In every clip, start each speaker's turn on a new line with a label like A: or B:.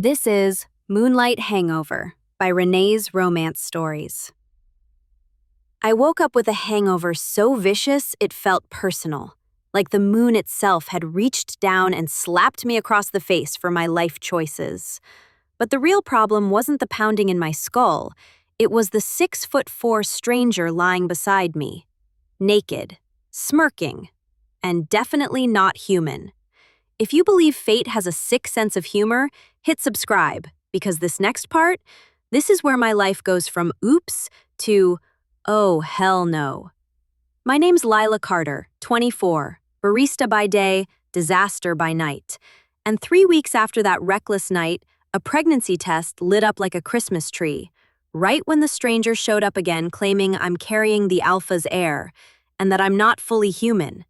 A: This is Moonlight Hangover by Renee's Romance Stories. I woke up with a hangover so vicious it felt personal, like the moon itself had reached down and slapped me across the face for my life choices. But the real problem wasn't the pounding in my skull, it was the 6'4" stranger lying beside me, naked, smirking, and definitely not human. If you believe fate has a sick sense of humor, hit subscribe, because this next part, this is where my life goes from oops to oh hell no. My name's Lila Carter, 24, barista by day, disaster by night. And 3 weeks after that reckless night, a pregnancy test lit up like a Christmas tree, right when the stranger showed up again claiming I'm carrying the alpha's heir, and that I'm not fully human.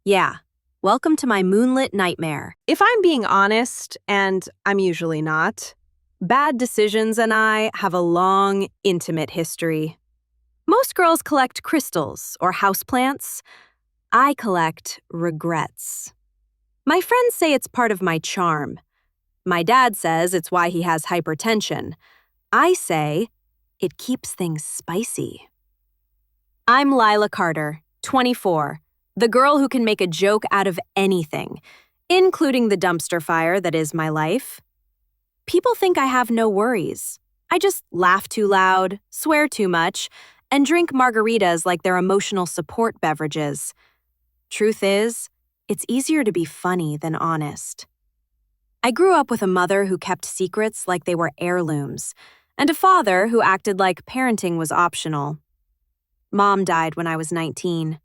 A: Yeah. Welcome to my moonlit nightmare.
B: If I'm being honest, and I'm usually not, bad decisions and I have a long, intimate history. Most girls collect crystals or houseplants. I collect regrets. My friends say it's part of my charm. My dad says it's why he has hypertension. I say it keeps things spicy. I'm Lila Carter, 24. The girl who can make a joke out of anything, including the dumpster fire that is my life. People think I have no worries. I just laugh too loud, swear too much, and drink margaritas like they're emotional support beverages. Truth is, it's easier to be funny than honest. I grew up with a mother who kept secrets like they were heirlooms, and a father who acted like parenting was optional. Mom died when I was 19.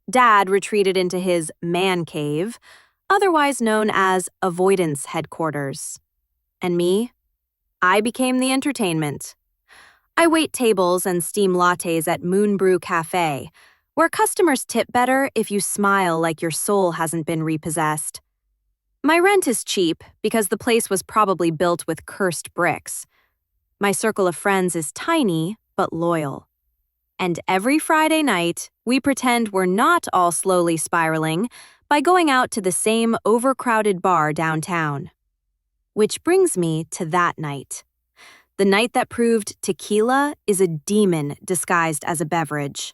B: Dad retreated into his man cave, otherwise known as avoidance headquarters. And me? I became the entertainment. I wait tables and steam lattes at Moon Brew Cafe, where customers tip better if you smile like your soul hasn't been repossessed. My rent is cheap because the place was probably built with cursed bricks. My circle of friends is tiny but loyal. And every Friday night, we pretend we're not all slowly spiraling by going out to the same overcrowded bar downtown. Which brings me to that night. The night that proved tequila is a demon disguised as a beverage.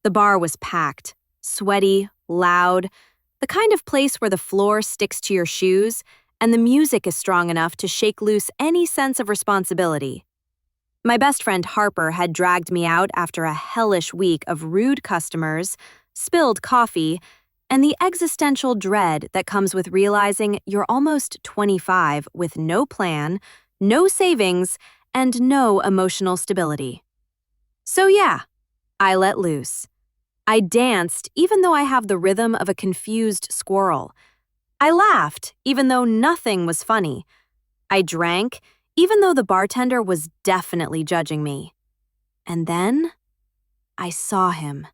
B: The bar was packed, sweaty, loud, the kind of place where the floor sticks to your shoes and the music is strong enough to shake loose any sense of responsibility. My best friend Harper had dragged me out after a hellish week of rude customers, spilled coffee, and the existential dread that comes with realizing you're almost 25 with no plan, no savings, and no emotional stability. So yeah, I let loose. I danced even though I have the rhythm of a confused squirrel. I laughed even though nothing was funny. I drank even though the bartender was definitely judging me. And then, I saw him.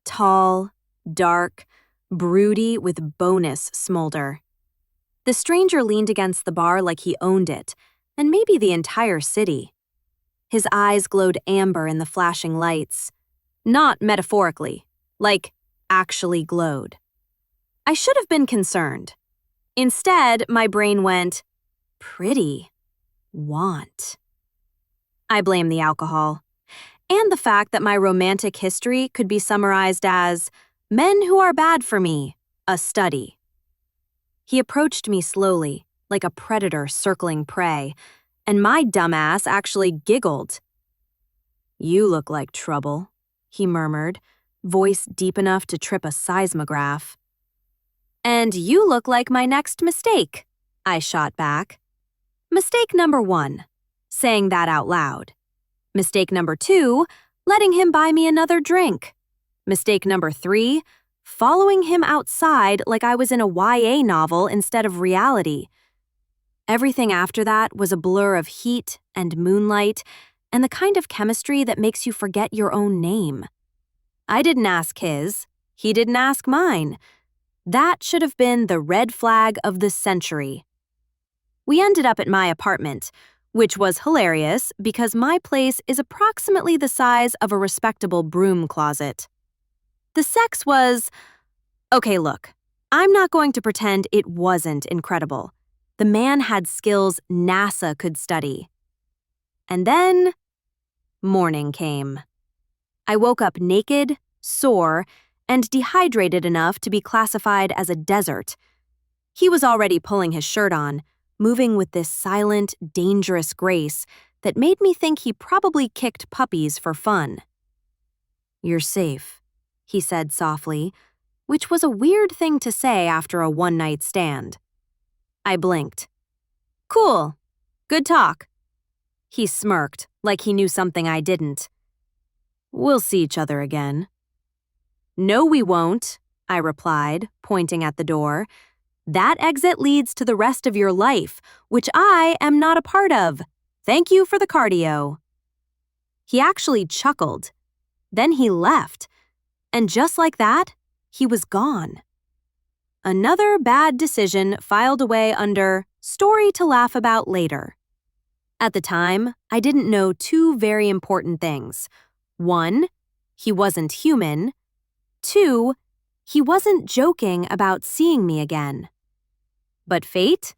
B: Tall, dark, broody with bonus smolder. The stranger leaned against the bar like he owned it, and maybe the entire city. His eyes glowed amber in the flashing lights. Not metaphorically, like actually glowed. I should have been concerned. Instead, my brain went, pretty. Want. I blame the alcohol, and the fact that my romantic history could be summarized as men who are bad for me, a study. He approached me slowly, like a predator circling prey, and my dumbass actually giggled. "You look like trouble," he murmured, voice deep enough to trip a seismograph. "And you look like my next mistake," I shot back. Mistake number 1, saying that out loud. Mistake number 2, letting him buy me another drink. Mistake number 3, following him outside like I was in a YA novel instead of reality. Everything after that was a blur of heat and moonlight and the kind of chemistry that makes you forget your own name. I didn't ask his, he didn't ask mine. That should have been the red flag of the century. We ended up at my apartment, which was hilarious because my place is approximately the size of a respectable broom closet. The sex was... Okay, look, I'm not going to pretend it wasn't incredible.
A: The man had skills NASA could study. And then, morning came. I woke up naked, sore, and dehydrated enough to be classified as a desert. He was already pulling his shirt on, moving with this silent, dangerous grace that made me think he probably kicked puppies for fun. "You're safe," he said softly, which was a weird thing to say after a one-night stand. I blinked. "Cool. Good talk." He smirked, like he knew something I didn't. "We'll see each other again." "No, we won't," I replied, pointing at the door. "That exit leads to the rest of your life, which I am not a part of. Thank you for the cardio." He actually chuckled. Then he left. And just like that, he was gone. Another bad decision filed away under story to laugh about later. At the time, I didn't know two very important things. 1, he wasn't human. 2, he wasn't joking about seeing me again. But fate?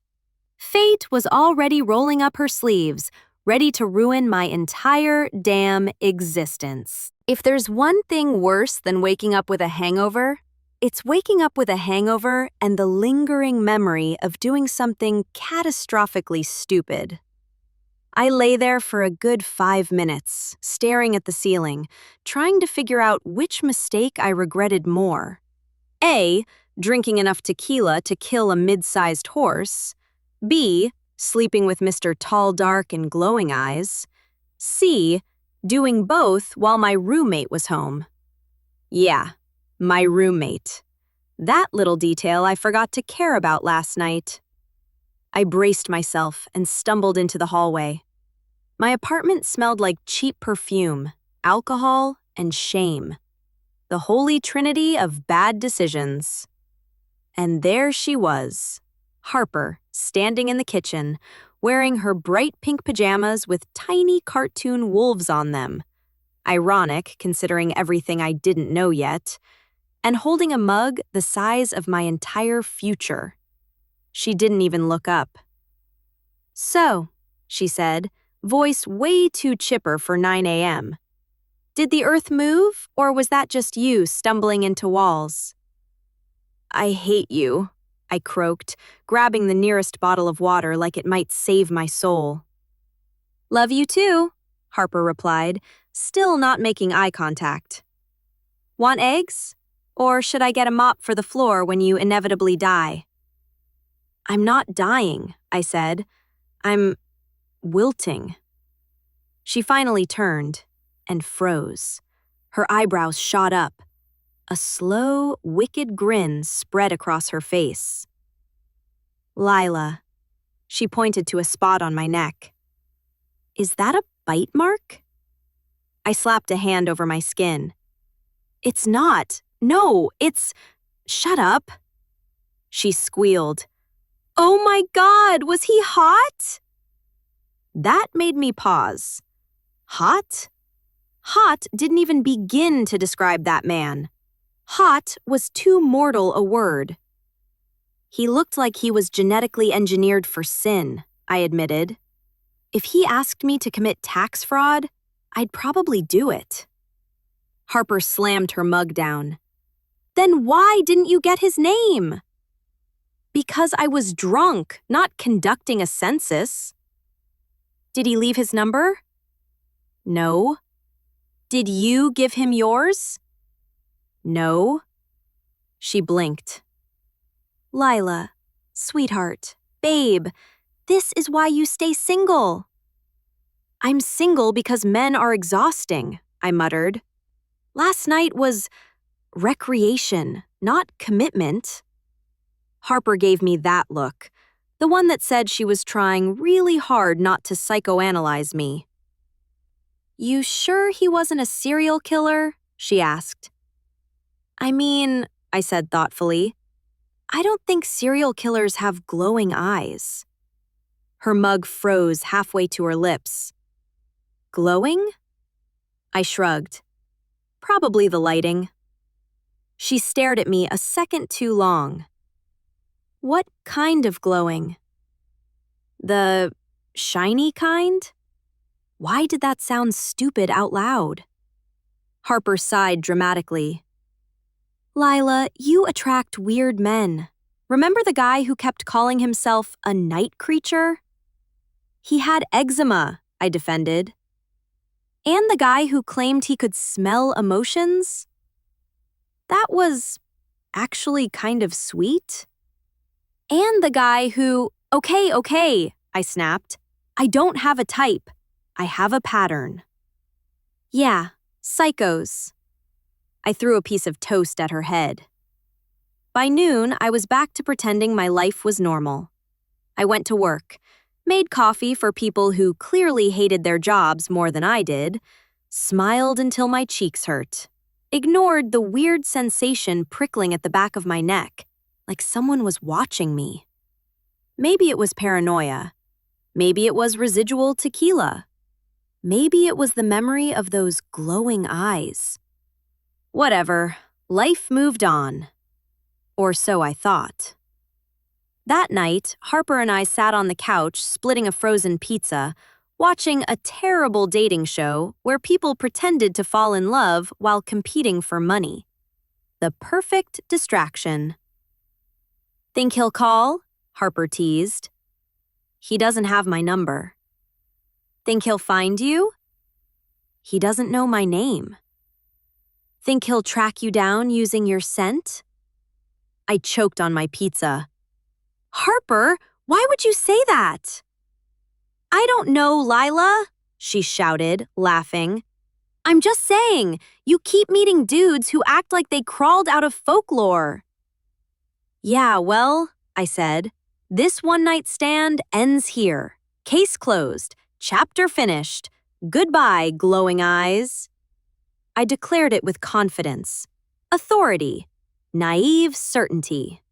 A: Fate was already rolling up her sleeves, ready to ruin my entire damn existence. If there's one thing worse than waking up with a hangover, it's waking up with a hangover and the lingering memory of doing something catastrophically stupid. I lay there for a good 5 minutes, staring at the ceiling, trying to figure out which mistake I regretted more. A, drinking enough tequila to kill a mid-sized horse. B, sleeping with Mr. Tall, Dark, and Glowing Eyes. C, doing both while my roommate was home. Yeah, my roommate. That little detail I forgot to care about last night. I braced myself and stumbled into the hallway. My apartment smelled like cheap perfume, alcohol, and shame. The holy trinity of bad decisions. And there she was, Harper, standing in the kitchen, wearing her bright pink pajamas with tiny cartoon wolves on them. Ironic, considering everything I didn't know yet. And holding a mug the size of my entire future. She didn't even look up. "So," she said, voice way too chipper for 9 a.m. "Did the earth move, or was that just you stumbling into walls?" "I hate you," I croaked, grabbing the nearest bottle of water like it might save my soul. "Love you too," Harper replied, still not making eye contact. "Want eggs? Or should I get a mop for the floor when you inevitably die?" "I'm not dying," I said. "I'm wilting." She finally turned and froze. Her eyebrows shot up. A slow, wicked grin spread across her face. "Lila." She pointed to a spot on my neck. "Is that a bite mark?" I slapped a hand over my skin. "It's not. No, it's... Shut up." She squealed. "Oh my God, was he hot?" That made me pause. Hot? Hot didn't even begin to describe that man. Hot was too mortal a word. "He looked like he was genetically engineered for sin," I admitted. "If he asked me to commit tax fraud, I'd probably do it." Harper slammed her mug down. "Then why didn't you get his name?" "Because I was drunk, not conducting a census." "Did he leave his number?" "No." "Did you give him yours?" "No." She blinked. "Lila, sweetheart, babe, this is why you stay single." "I'm single because men are exhausting," I muttered. "Last night was recreation, not commitment." Harper gave me that look, the one that said she was trying really hard not to psychoanalyze me. "You sure he wasn't a serial killer?" she asked. "I mean," I said thoughtfully, "I don't think serial killers have glowing eyes." Her mug froze halfway to her lips. "Glowing?" I shrugged. "Probably the lighting." She stared at me a second too long. "What kind of glowing?" The shiny kind? Why did that sound stupid out loud? Harper sighed dramatically. Lila, you attract weird men. Remember the guy who kept calling himself a night creature? He had eczema, I defended. And the guy who claimed he could smell emotions? That was actually kind of sweet. And the guy who, okay, I snapped. I don't have a type. I have a pattern. Yeah, psychos. I threw a piece of toast at her head. By noon, I was back to pretending my life was normal. I went to work, made coffee for people who clearly hated their jobs more than I did, smiled until my cheeks hurt, ignored the weird sensation prickling at the back of my neck, like someone was watching me. Maybe it was paranoia. Maybe it was residual tequila. Maybe it was the memory of those glowing eyes. Whatever, life moved on. Or so I thought. That night, Harper and I sat on the couch splitting a frozen pizza, watching a terrible dating show where people pretended to fall in love while competing for money. The perfect distraction. Think he'll call? Harper teased. He doesn't have my number. Think he'll find you? He doesn't know my name. Think he'll track you down using your scent? I choked on my pizza. Harper, why would you say that? I don't know, Lila, she shouted, laughing. I'm just saying, you keep meeting dudes who act like they crawled out of folklore. Yeah, well, I said, this one-night stand ends here. Case closed. Chapter finished. Goodbye, glowing eyes. I declared it with confidence, authority, naive certainty.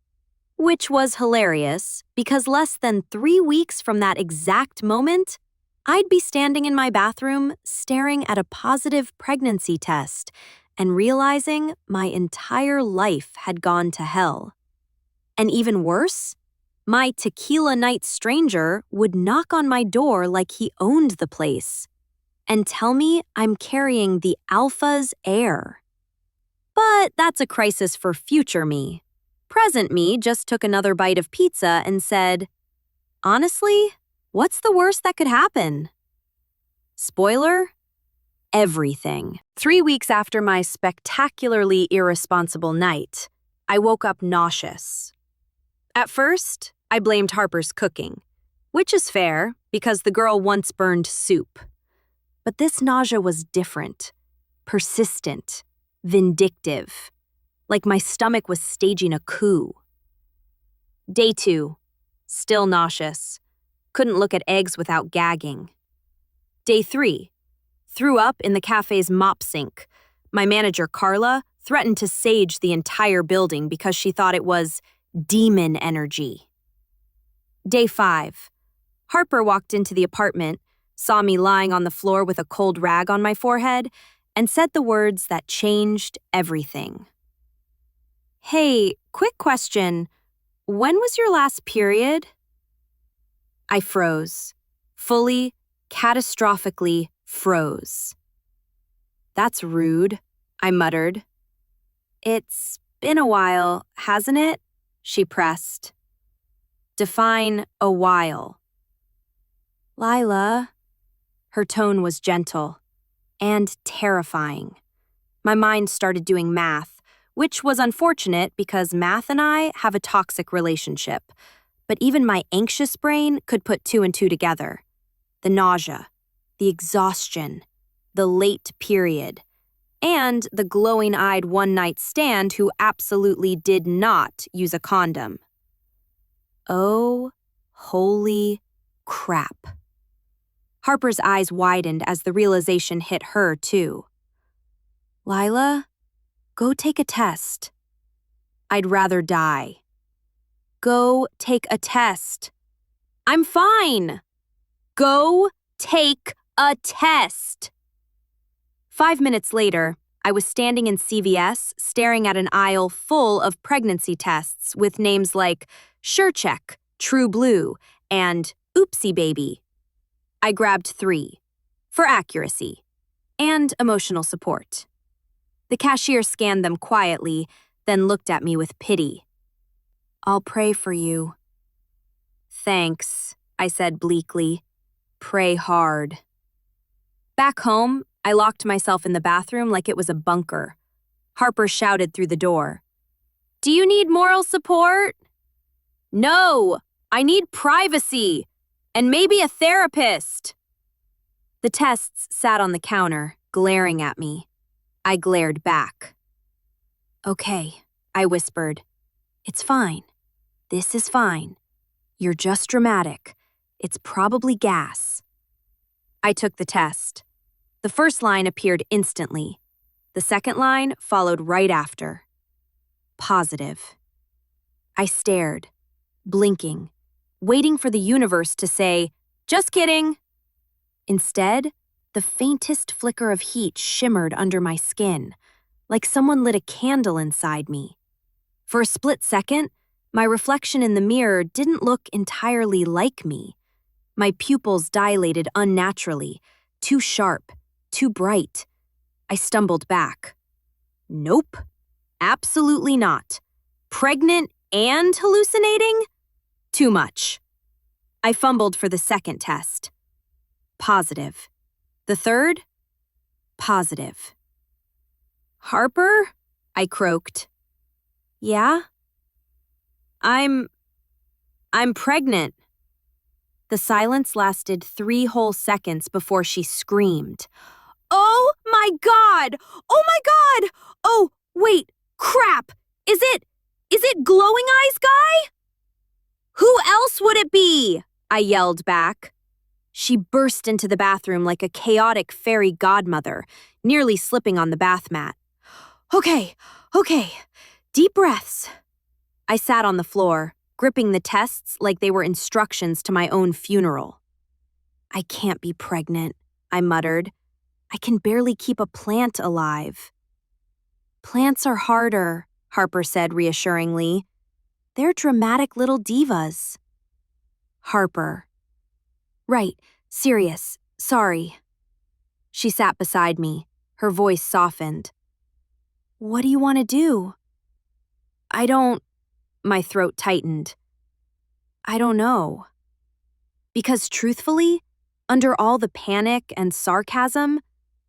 A: Which was hilarious because less than 3 weeks from that exact moment, I'd be standing in my bathroom staring at a positive pregnancy test and realizing my entire life had gone to hell. And even worse, my tequila night stranger would knock on my door like he owned the place and tell me I'm carrying the alpha's heir. But that's a crisis for future me. Present me just took another bite of pizza and said, honestly, what's the worst that could happen? Spoiler? Everything. 3 weeks after my spectacularly irresponsible night, I woke up nauseous. At first, I blamed Harper's cooking, which is fair because the girl once burned soup. But this nausea was different, persistent, vindictive, like my stomach was staging a coup. Day 2, still nauseous, couldn't look at eggs without gagging. Day 3, threw up in the cafe's mop sink. My manager, Carla, threatened to sage the entire building because she thought it was demon energy. Day 5, Harper walked into the apartment, saw me lying on the floor with a cold rag on my forehead, and said the words that changed everything. Hey, quick question. When was your last period? I froze. Fully, catastrophically froze. That's rude, I muttered. It's been a while, hasn't it? She pressed. Define a while. Lila. Her tone was gentle and terrifying. My mind started doing math, which was unfortunate because math and I have a toxic relationship. But even my anxious brain could put 2 and 2 together. The nausea, the exhaustion, the late period, and the glowing-eyed one-night stand who absolutely did not use a condom. Oh, holy crap. Harper's eyes widened as the realization hit her, too. Lila, go take a test. I'd rather die. Go take a test. I'm fine. Go take a test. 5 minutes later, I was standing in CVS staring at an aisle full of pregnancy tests with names like SureCheck, True Blue, and Oopsie baby. I grabbed 3, for accuracy, and emotional support. The cashier scanned them quietly, then looked at me with pity. I'll pray for you. Thanks, I said bleakly. Pray hard. Back home, I locked myself in the bathroom like it was a bunker. Harper shouted through the door. Do you need moral support? No, I need privacy, and maybe a therapist. The tests sat on the counter, glaring at me. I glared back. Okay, I whispered. It's fine. This is fine. You're just dramatic. It's probably gas. I took the test. The first line appeared instantly. The second line followed right after. Positive. I stared, blinking, waiting for the universe to say, just kidding. Instead, the faintest flicker of heat shimmered under my skin, like someone lit a candle inside me. For a split second, my reflection in the mirror didn't look entirely like me. My pupils dilated unnaturally, too sharp, too bright. I stumbled back. Nope, absolutely not. Pregnant and hallucinating? Too much. I fumbled for the second test. Positive. The third? Positive. Harper? I croaked. Yeah? I'm pregnant. The silence lasted 3 whole seconds before she screamed. Oh my God! Oh my God! Oh, wait, crap! Is it glowing eyes guy? Who else would it be? I yelled back. She burst into the bathroom like a chaotic fairy godmother, nearly slipping on the bath mat. Okay, deep breaths. I sat on the floor, gripping the tests like they were instructions to my own funeral. I can't be pregnant, I muttered. I can barely keep a plant alive. Plants are harder, Harper said reassuringly. They're dramatic little divas. Harper. Right, serious, sorry. She sat beside me, her voice softened. What do you want to do? My throat tightened. I don't know. Because truthfully, under all the panic and sarcasm,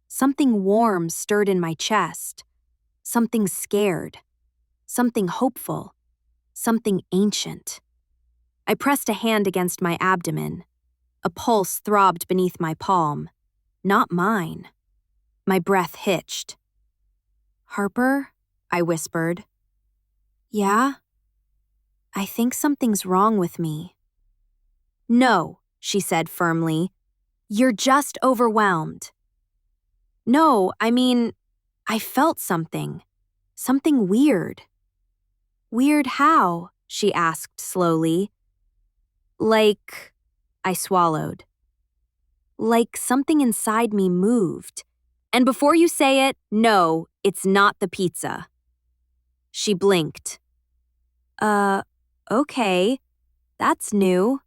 A: something warm stirred in my chest. Something scared. Something hopeful. Something ancient. I pressed a hand against my abdomen. A pulse throbbed beneath my palm. Not mine. My breath hitched. Harper? I whispered. Yeah? I think something's wrong with me. No, she said firmly. You're just overwhelmed. No, I felt something. Something weird. Weird how? She asked slowly. Like, I swallowed. Like something inside me moved. And before you say it, no, it's not the pizza. She blinked. Okay. That's new.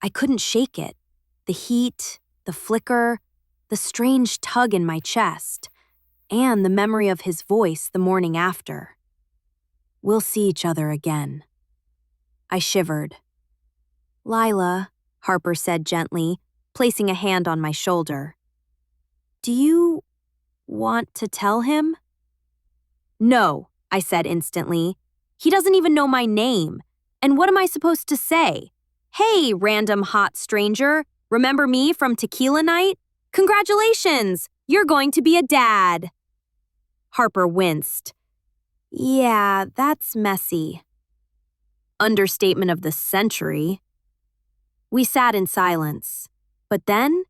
A: I couldn't shake it. The heat, the flicker, the strange tug in my chest, and the memory of his voice the morning after. We'll see each other again. I shivered. Lila, Harper said gently, placing a hand on my shoulder. Do you want to tell him? No, I said instantly. He doesn't even know my name. And what am I supposed to say? Hey, random hot stranger, remember me from tequila night? Congratulations, you're going to be a dad. Harper winced. Yeah, that's messy. Understatement of the century. We sat in silence, but then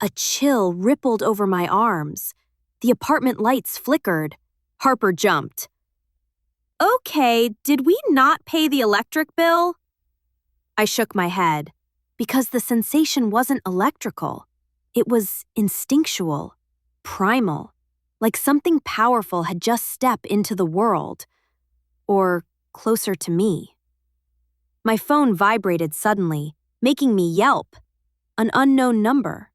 A: a chill rippled over my arms. The apartment lights flickered. Harper jumped. Okay, did we not pay the electric bill? I shook my head, because the sensation wasn't electrical. It was instinctual, primal, like something powerful had just stepped into the world, or closer to me. My phone vibrated suddenly, making me yelp. An unknown number.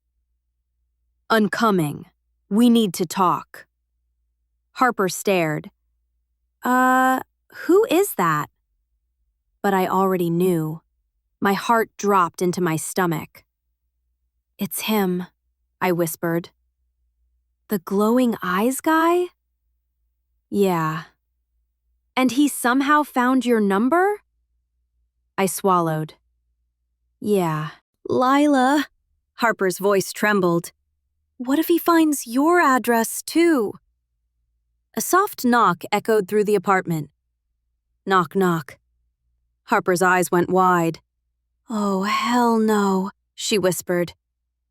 A: "Uncoming. We need to talk." Harper stared. Who is that?" But I already knew. My heart dropped into my stomach. "It's him," I whispered. "The glowing eyes guy?" "Yeah." "And he somehow found your number?" I swallowed. "Yeah." "Lila," Harper's voice trembled. "What if he finds your address, too?" A soft knock echoed through the apartment. Knock, knock. Harper's eyes went wide. "Oh, hell no," she whispered.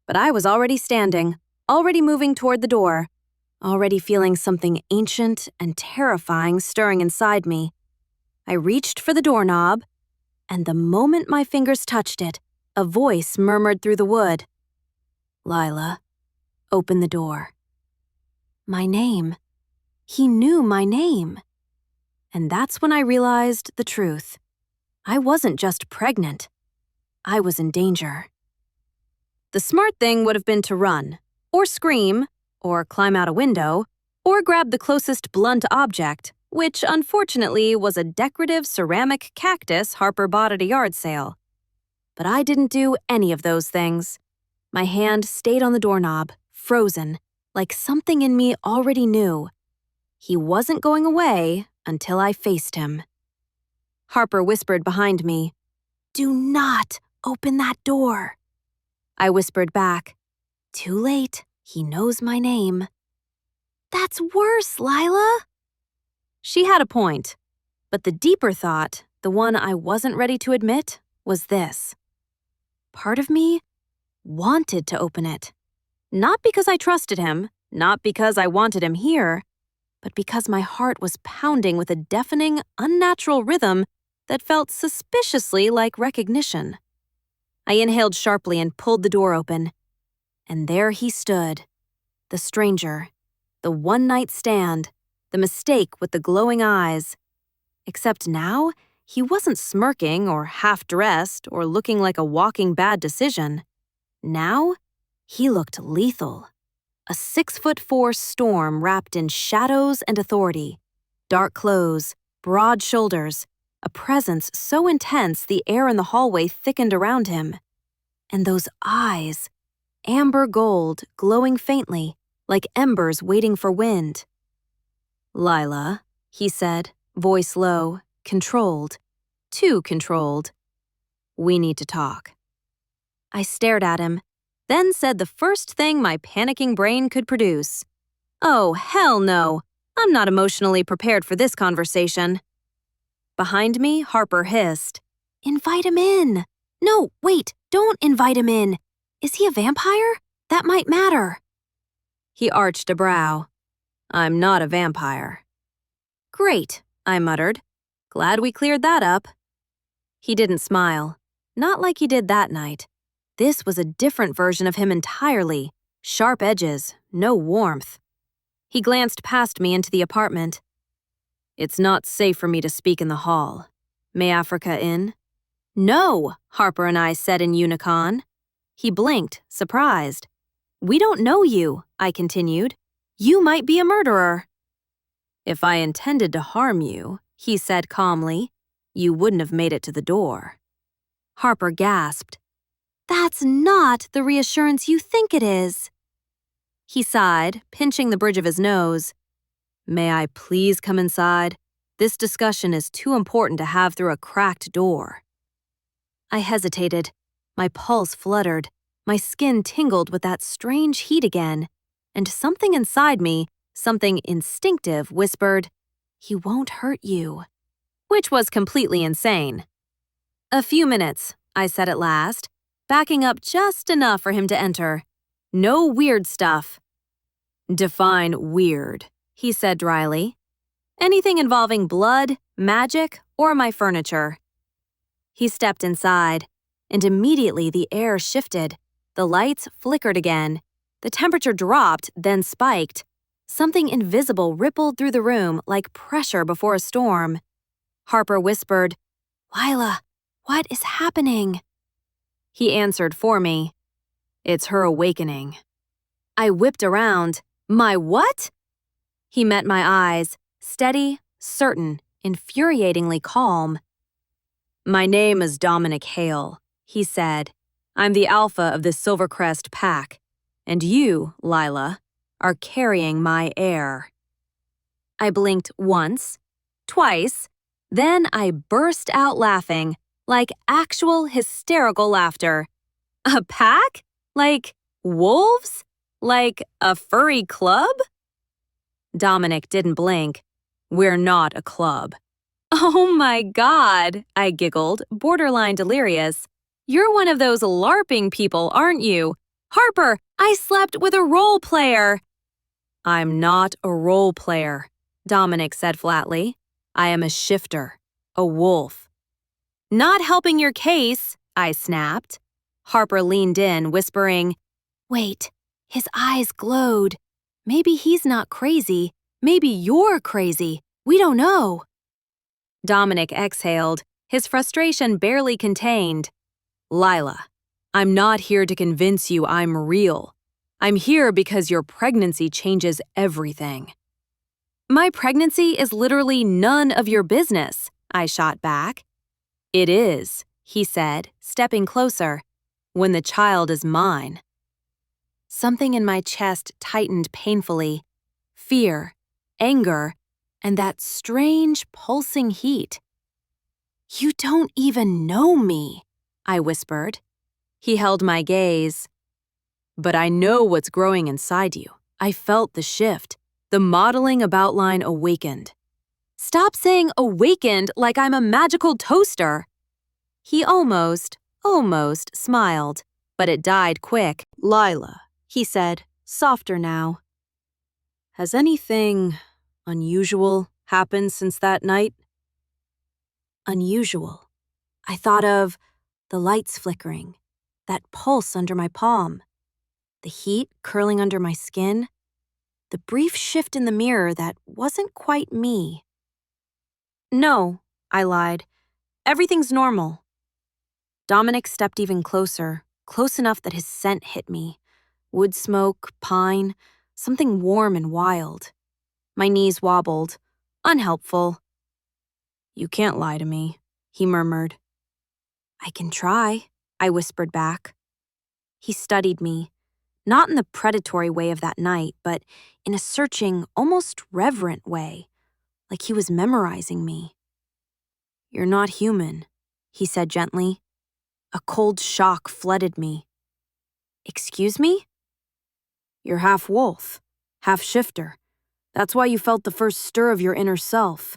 A: But I was already standing, already moving toward the door, already feeling something ancient and terrifying stirring inside me. I reached for the doorknob, and the moment my fingers touched it, a voice murmured through the wood. "Lila, open the door." My name. He knew my name. And that's when I realized the truth. I wasn't just pregnant. I was in danger. The smart thing would have been to run, or scream, or climb out a window, or grab the closest blunt object, which unfortunately was a decorative ceramic cactus Harper bought at a yard sale. But I didn't do any of those things. My hand stayed on the doorknob, frozen, like something in me already knew. He wasn't going away until I faced him. Harper whispered behind me, "Do not open that door." I whispered back, "Too late, he knows my name." "That's worse, Lila." She had a point, but the deeper thought, the one I wasn't ready to admit, was this. Part of me wanted to open it. Not because I trusted him, not because I wanted him here, but because my heart was pounding with a deafening, unnatural rhythm that felt suspiciously like recognition. I inhaled sharply and pulled the door open. And there he stood, the stranger, the one-night stand, the mistake with the glowing eyes. Except now, he wasn't smirking or half-dressed or looking like a walking bad decision. Now, he looked lethal. A 6'4" storm wrapped in shadows and authority, dark clothes, broad shoulders, a presence so intense the air in the hallway thickened around him. And those eyes, amber gold, glowing faintly, like embers waiting for wind. "Lila," he said, voice low, controlled, too controlled. "We need to talk." I stared at him, then said the first thing my panicking brain could produce. "Oh, hell no. I'm not emotionally prepared for this conversation." Behind me, Harper hissed, "Invite him in." "No, wait, don't invite him in. Is he a vampire? That might matter." He arched a brow. "I'm not a vampire." "Great," I muttered. "Glad we cleared that up." He didn't smile. Not like he did that night. This was a different version of him entirely. Sharp edges, no warmth. He glanced past me into the apartment. "It's not safe for me to speak in the hall. May Africa in?" "No," Harper and I said in unison. He blinked, surprised. "We don't know you," I continued. "You might be a murderer." "If I intended to harm you," he said calmly, "you wouldn't have made it to the door." Harper gasped. "That's not the reassurance you think it is." He sighed, pinching the bridge of his nose. "May I please come inside? This discussion is too important to have through a cracked door." I hesitated. My pulse fluttered. My skin tingled with that strange heat again. And something inside me, something instinctive, whispered, "He won't hurt you." Which was completely insane. "A few minutes," I said at last, backing up just enough for him to enter. "No weird stuff." "Define weird," he said dryly. "Anything involving blood, magic, or my furniture." He stepped inside, and immediately the air shifted. The lights flickered again. The temperature dropped, then spiked. Something invisible rippled through the room like pressure before a storm. Harper whispered, "Lila, what is happening?" He answered for me. It's her awakening. I whipped around. My what? He met my eyes, steady, certain, infuriatingly calm. My name is Dominic Hale, he said. I'm the alpha of the Silvercrest Pack, and you, Lila, are carrying my heir. I blinked once, twice, then I burst out laughing, like actual hysterical laughter. A pack? Like wolves? Like a furry club? Dominic didn't blink. We're not a club. Oh my God, I giggled, borderline delirious. You're one of those LARPing people, aren't you? Harper, I slept with a role player. I'm not a role player, Dominic said flatly. I am a shifter, a wolf. Not helping your case, I snapped. Harper leaned in, whispering, Wait, his eyes glowed. Maybe he's not crazy. Maybe you're crazy. We don't know. Dominic exhaled, his frustration barely contained. Lila, I'm not here to convince you I'm real. I'm here because your pregnancy changes everything. My pregnancy is literally none of your business, I shot back. It is, he said, stepping closer, when the child is mine. Something in my chest tightened painfully. Fear, anger, and that strange pulsing heat. You don't even know me, I whispered. He held my gaze. But I know what's growing inside you. I felt the shift. The modeling about line awakened. Stop saying awakened like I'm a magical toaster. He almost smiled, but it died quick. Lila, he said, softer now. Has anything unusual happened since that night? Unusual. I thought of the lights flickering, that pulse under my palm, the heat curling under my skin, the brief shift in the mirror that wasn't quite me. No, I lied. Everything's normal. Dominic stepped even closer, close enough that his scent hit me. Wood smoke, pine, something warm and wild. My knees wobbled. Unhelpful. You can't lie to me, he murmured. I can try, I whispered back. He studied me, not in the predatory way of that night, but in a searching, almost reverent way, like he was memorizing me. You're not human, he said gently. A cold shock flooded me. Excuse me? You're half wolf, half shifter. That's why you felt the first stir of your inner self.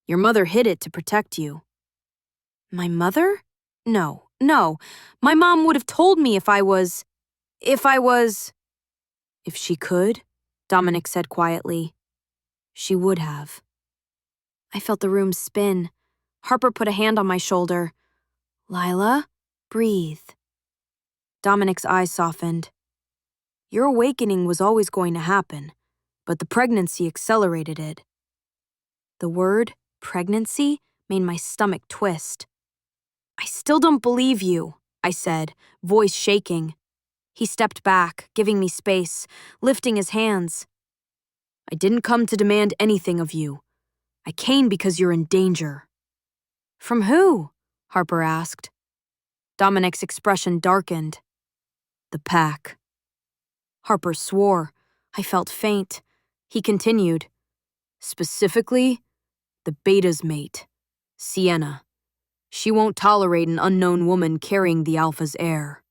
A: Your mother hid it to protect you. My mother? No. My mom would have told me if she could, Dominic said quietly. She would have. I felt the room spin. Harper put a hand on my shoulder. Lila, breathe. Dominic's eyes softened. Your awakening was always going to happen, but the pregnancy accelerated it. The word pregnancy made my stomach twist. I still don't believe you, I said, voice shaking. He stepped back, giving me space, lifting his hands. I didn't come to demand anything of you. I came because you're in danger. From who? Harper asked. Dominic's expression darkened. The pack. Harper swore. I felt faint. He continued. Specifically, the beta's mate, Sienna. She won't tolerate an unknown woman carrying the alpha's heir.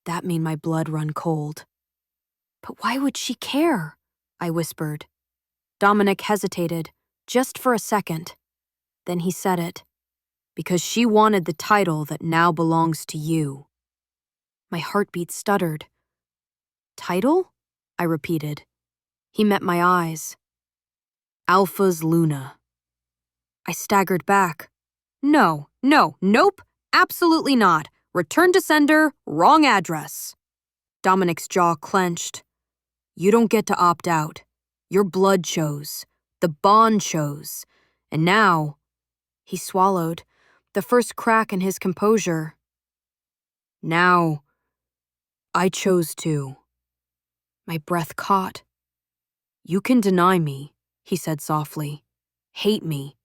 A: That made my blood run cold. But why would she care? I whispered. Dominic hesitated, just for a second. Then he said it. Because she wanted the title that now belongs to you. My heartbeat stuttered. Title? I repeated. He met my eyes. Alpha's Luna. I staggered back. Nope, absolutely not. Return to sender, wrong address. Dominic's jaw clenched. You don't get to opt out. Your blood chose. The bond chose. And now, he swallowed, the first crack in his composure.
C: Now, I chose to. My breath caught. You can deny me, he said softly. Hate me.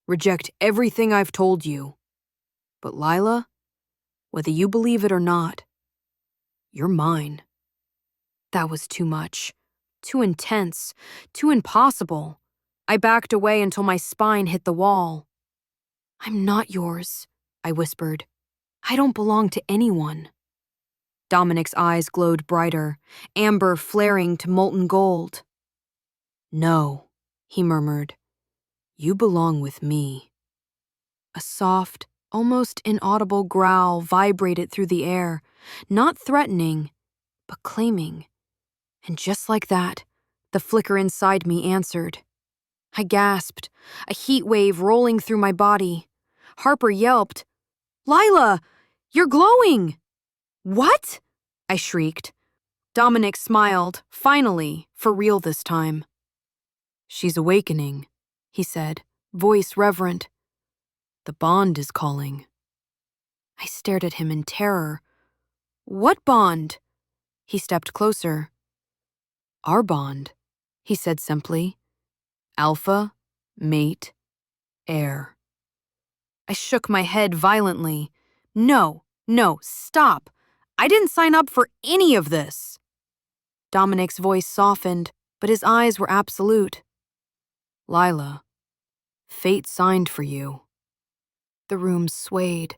C: Reject everything I've told you. But Lila, whether you believe it or not, you're mine. That was too much. Too intense. Too impossible. I backed away until my spine hit the wall. I'm not yours, I whispered. I don't belong to anyone. Dominic's eyes glowed brighter, amber flaring to molten gold. No, he murmured. You belong with me. A soft, almost inaudible growl vibrated through the air, not threatening, but claiming. And just like that, the flicker inside me answered. I gasped, a heat wave rolling through my body. Harper yelped, Lila, you're glowing! What? I shrieked. Dominic smiled, finally, for real this time. She's awakening, he said, voice reverent. The bond is calling. I stared at him in terror. What bond? He stepped closer. Our bond, he said simply. Alpha, mate, heir. I shook my head violently. No, stop. I didn't sign up for any of this. Dominic's voice softened, but his eyes were absolute. Lila, fate signed for you. The room swayed.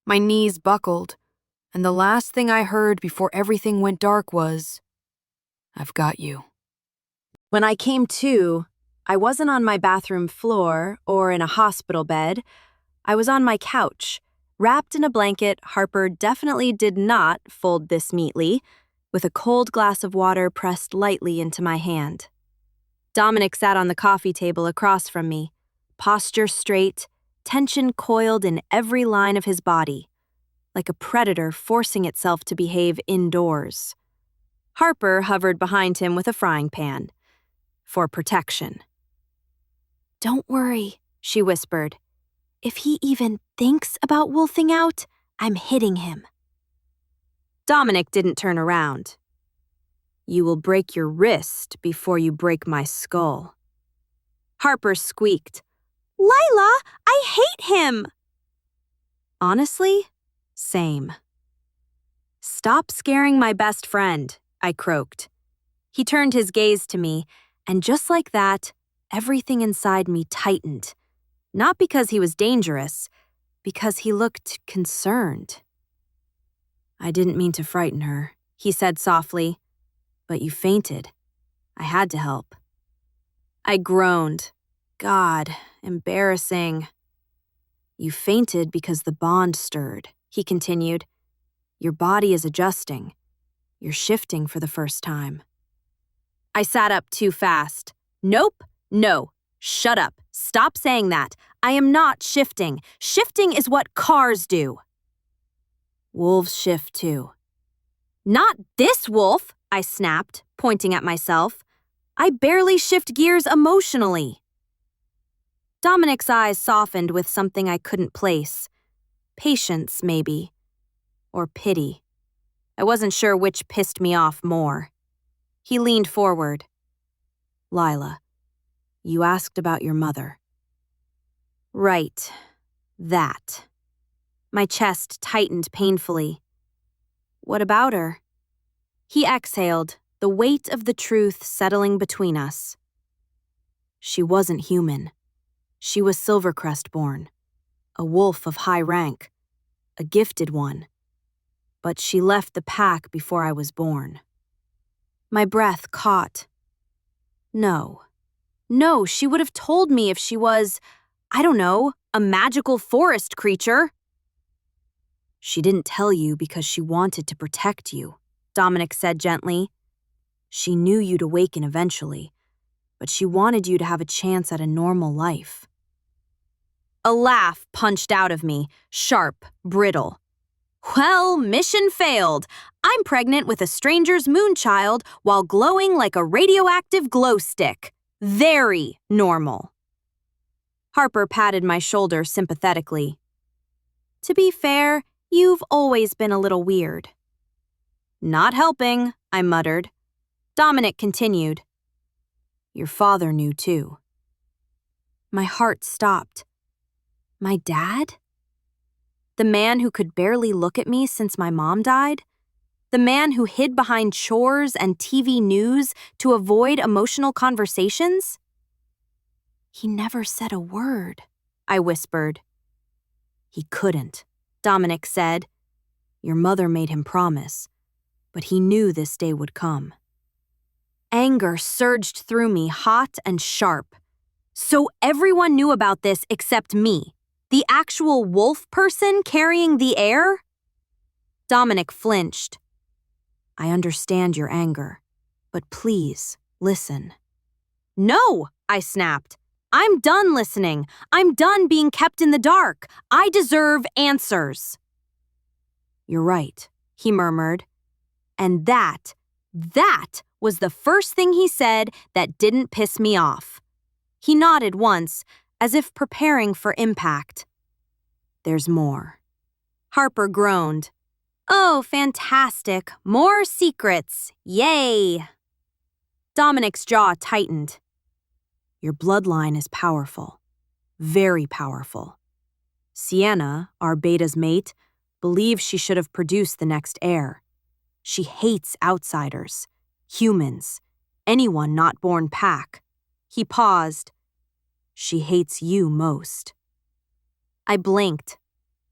C: My knees buckled, and the last thing I heard before everything went dark was, I've got you.
A: When I came to, I wasn't on my bathroom floor or in a hospital bed. I was on my couch, wrapped in a blanket Harper definitely did not fold this neatly, with a cold glass of water pressed lightly into my hand. Dominic sat on the coffee table across from me, posture straight, tension coiled in every line of his body, like a predator forcing itself to behave indoors. Harper hovered behind him with a frying pan, for protection. Don't worry, she whispered. If he even thinks about wolfing out, I'm hitting him. Dominic didn't turn around. You will break your wrist before you break my skull. Harper squeaked. Lila, I hate him! Honestly, same. Stop scaring my best friend, I croaked. He turned his gaze to me, and just like that, everything inside me tightened. Not because he was dangerous, because he looked concerned. I didn't mean to frighten her, he said softly, but you fainted. I had to help. I groaned. God, embarrassing. You fainted because the bond stirred, he continued. Your body is adjusting. You're shifting for the first time. I sat up too fast. Nope, no. Shut up. Stop saying that. I am not shifting. Shifting is what cars do. Wolves shift too. Not this wolf, I snapped, pointing at myself. I barely shift gears emotionally. Dominic's eyes softened with something I couldn't place. Patience, maybe. Or pity. I wasn't sure which pissed me off more. He leaned forward. Lila, you asked about your mother. Right. That. My chest tightened painfully. What about her? He exhaled, the weight of the truth settling between us. She wasn't human. She was Silvercrest born, a wolf of high rank, a gifted one. But she left the pack before I was born. My breath caught. No, she would have told me if she was, I don't know, a magical forest creature. She didn't tell you because she wanted to protect you, Dominic said gently. She knew you'd awaken eventually, but she wanted you to have a chance at a normal life. A laugh punched out of me, sharp, brittle. Well, mission failed. I'm pregnant with a stranger's moonchild while glowing like a radioactive glow stick. Very normal. Harper patted my shoulder sympathetically. To be fair, You've always been a little weird." "Not helping," I muttered. Dominic continued. "Your father knew too." My heart stopped. My dad? The man who could barely look at me since my mom died? The man who hid behind chores and TV news to avoid emotional conversations? "He never said a word," I whispered. "He couldn't," Dominic said. "Your mother made him promise, but he knew this day would come." Anger surged through me, hot and sharp. So everyone knew about this except me, the actual wolf person carrying the heir? Dominic flinched. "I understand your anger, but please, listen." "No," I snapped. "I'm done listening. I'm done being kept in the dark. I deserve answers." "You're right," he murmured. And that was the first thing he said that didn't piss me off. He nodded once, as if preparing for impact. "There's more." Harper groaned. "Oh, fantastic. More secrets. Yay." Dominic's jaw tightened. "Your bloodline is powerful. Very powerful. Sienna, our beta's mate, believes she should have produced the next heir. She hates outsiders, humans, anyone not born Pack." He paused. "She hates you most." I blinked.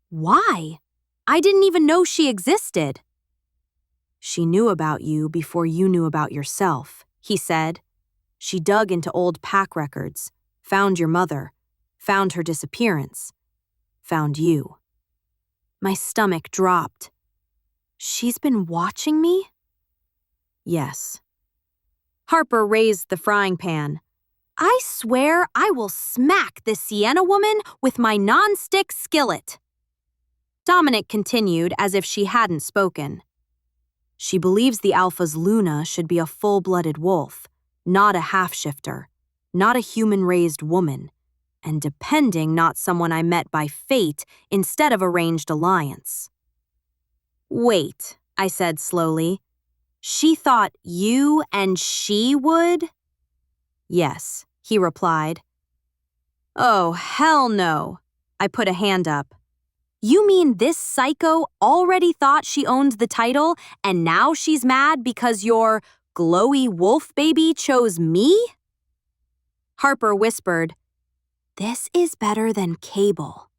A: Why? I didn't even know she existed. "She knew about you before you knew about yourself," he said. "She dug into old Pack records, found your mother, found her disappearance, found you." My stomach dropped. "She's been watching me?" "Yes." Harper raised the frying pan. "I swear I will smack this Sienna woman with my non-stick skillet." Dominic continued as if she hadn't spoken. "She believes the Alpha's Luna should be a full-blooded wolf, not a half-shifter, not a human-raised woman, and depending not someone I met by fate instead of arranged alliance." "Wait," I said slowly. "She thought you and she would?" "Yes," he replied. "Oh, hell no." I put a hand up. "You mean this psycho already thought she owned the title and now she's mad because your glowy wolf baby chose me?" Harper whispered, "This is better than cable."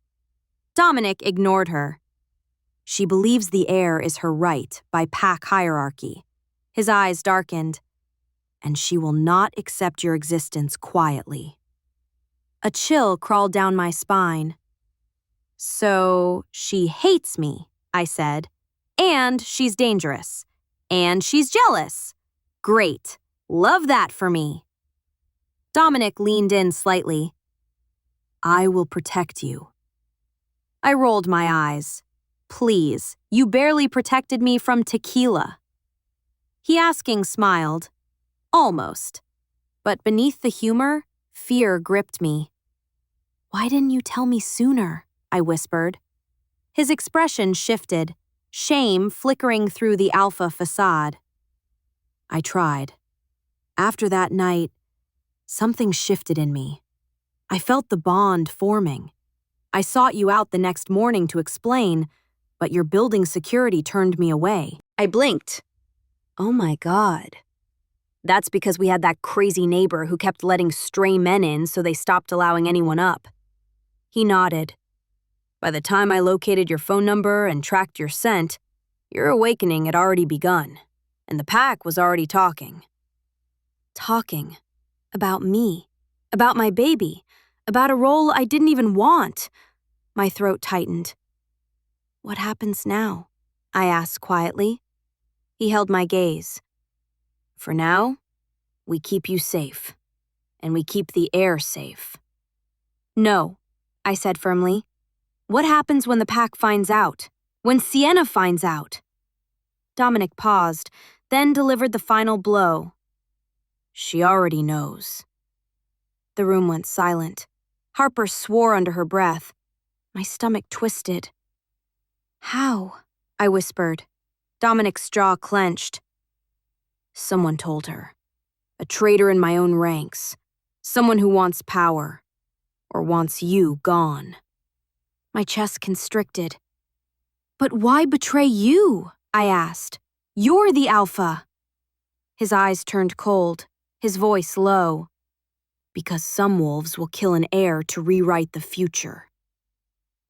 A: Dominic ignored her. "She believes the heir is her right by Pack hierarchy." His eyes darkened. "And she will not accept your existence quietly." A chill crawled down my spine. "So she hates me," I said. "And she's dangerous. And she's jealous. Great. Love that for me." Dominic leaned in slightly. "I will protect you." I rolled my eyes. "Please, you barely protected me from tequila." He asking smiled. Almost. But beneath the humor, fear gripped me. "Why didn't you tell me sooner?" I whispered. His expression shifted, shame flickering through the alpha facade. "I tried. After that night, something shifted in me. I felt the bond forming. I sought you out the next morning to explain, but your building security turned me away." I blinked. "Oh my God. That's because we had that crazy neighbor who kept letting stray men in, so they stopped allowing anyone up." He nodded. "By the time I located your phone number and tracked your scent, your awakening had already begun, and the Pack was already talking." Talking? About me? About my baby? About a role I didn't even want? My throat tightened. "What happens now?" I asked quietly. He held my gaze. "For now, we keep you safe, and we keep the heir safe." "No," I said firmly. "What happens when the Pack finds out? When Sienna finds out?" Dominic paused, then delivered the final blow. "She already knows." The room went silent. Harper swore under her breath. My stomach twisted. How? I whispered. Dominic's jaw clenched. Someone told her. A traitor in my own ranks. Someone who wants power. Or wants you gone. My chest constricted. But why betray you? I asked. You're the alpha. His eyes turned cold, his voice low. Because some wolves will kill an heir to rewrite the future.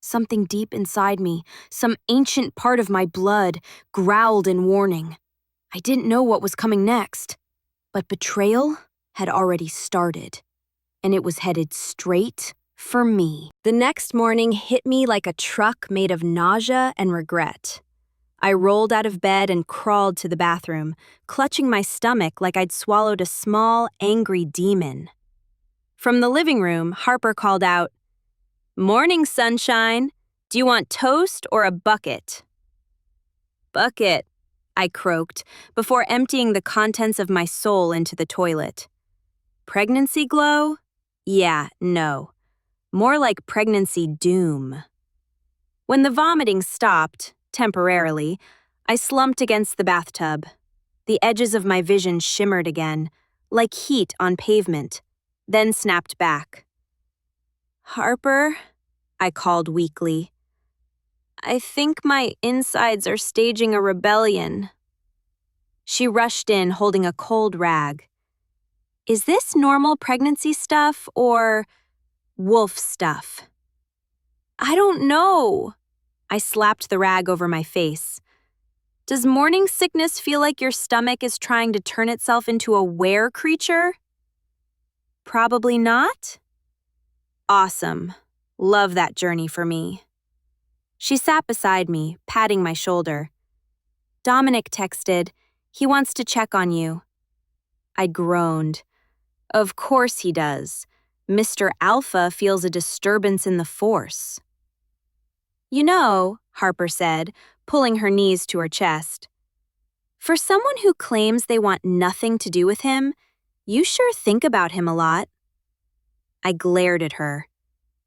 A: Something deep inside me, some ancient part of my blood, growled in warning. I didn't know what was coming next, but betrayal had already started, and it was headed straight for me. The next morning hit me like a truck made of nausea and regret. I rolled out of bed and crawled to the bathroom, clutching my stomach like I'd swallowed a small, angry demon. From the living room, Harper called out, "Morning, sunshine. Do you want toast or a bucket?" "Bucket," I croaked, before emptying the contents of my soul into the toilet. Pregnancy glow? Yeah, no. More like pregnancy doom. When the vomiting stopped, temporarily, I slumped against the bathtub. The edges of my vision shimmered again, like heat on pavement, then snapped back. "Harper?" I called weakly. "I think my insides are staging a rebellion." She rushed in holding a cold rag. "Is this normal pregnancy stuff or wolf stuff?" "I don't know." I slapped the rag over my face. "Does morning sickness feel like your stomach is trying to turn itself into a were creature?" "Probably not." "Awesome. Love that journey for me." She sat beside me, patting my shoulder. "Dominic texted. He wants to check on you." I groaned. Of course he does. Mr. Alpha feels a disturbance in the force. "You know," Harper said, pulling her knees to her chest, "for someone who claims they want nothing to do with him, you sure think about him a lot." I glared at her.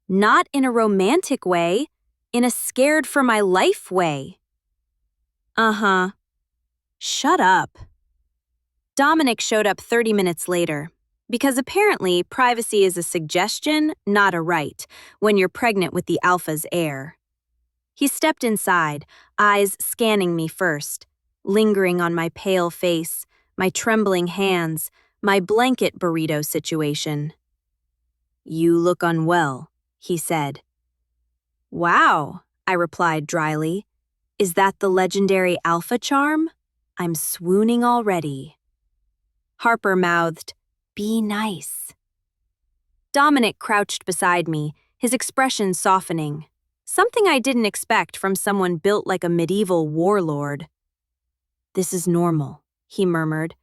A: Not in a romantic way, in a scared for my life way. "Uh-huh." "Shut up." Dominic showed up 30 minutes later, because apparently privacy is a suggestion, not a right, when you're pregnant with the alpha's heir. He stepped inside, eyes scanning me first, lingering on my pale face, my trembling hands, my blanket burrito situation. "You look unwell," he said. "Wow," I replied dryly. "Is that the legendary alpha charm? I'm swooning already." Harper mouthed, "Be nice." Dominic crouched beside me, his expression softening. Something I didn't expect from someone built like a medieval warlord. "This is normal," he murmured.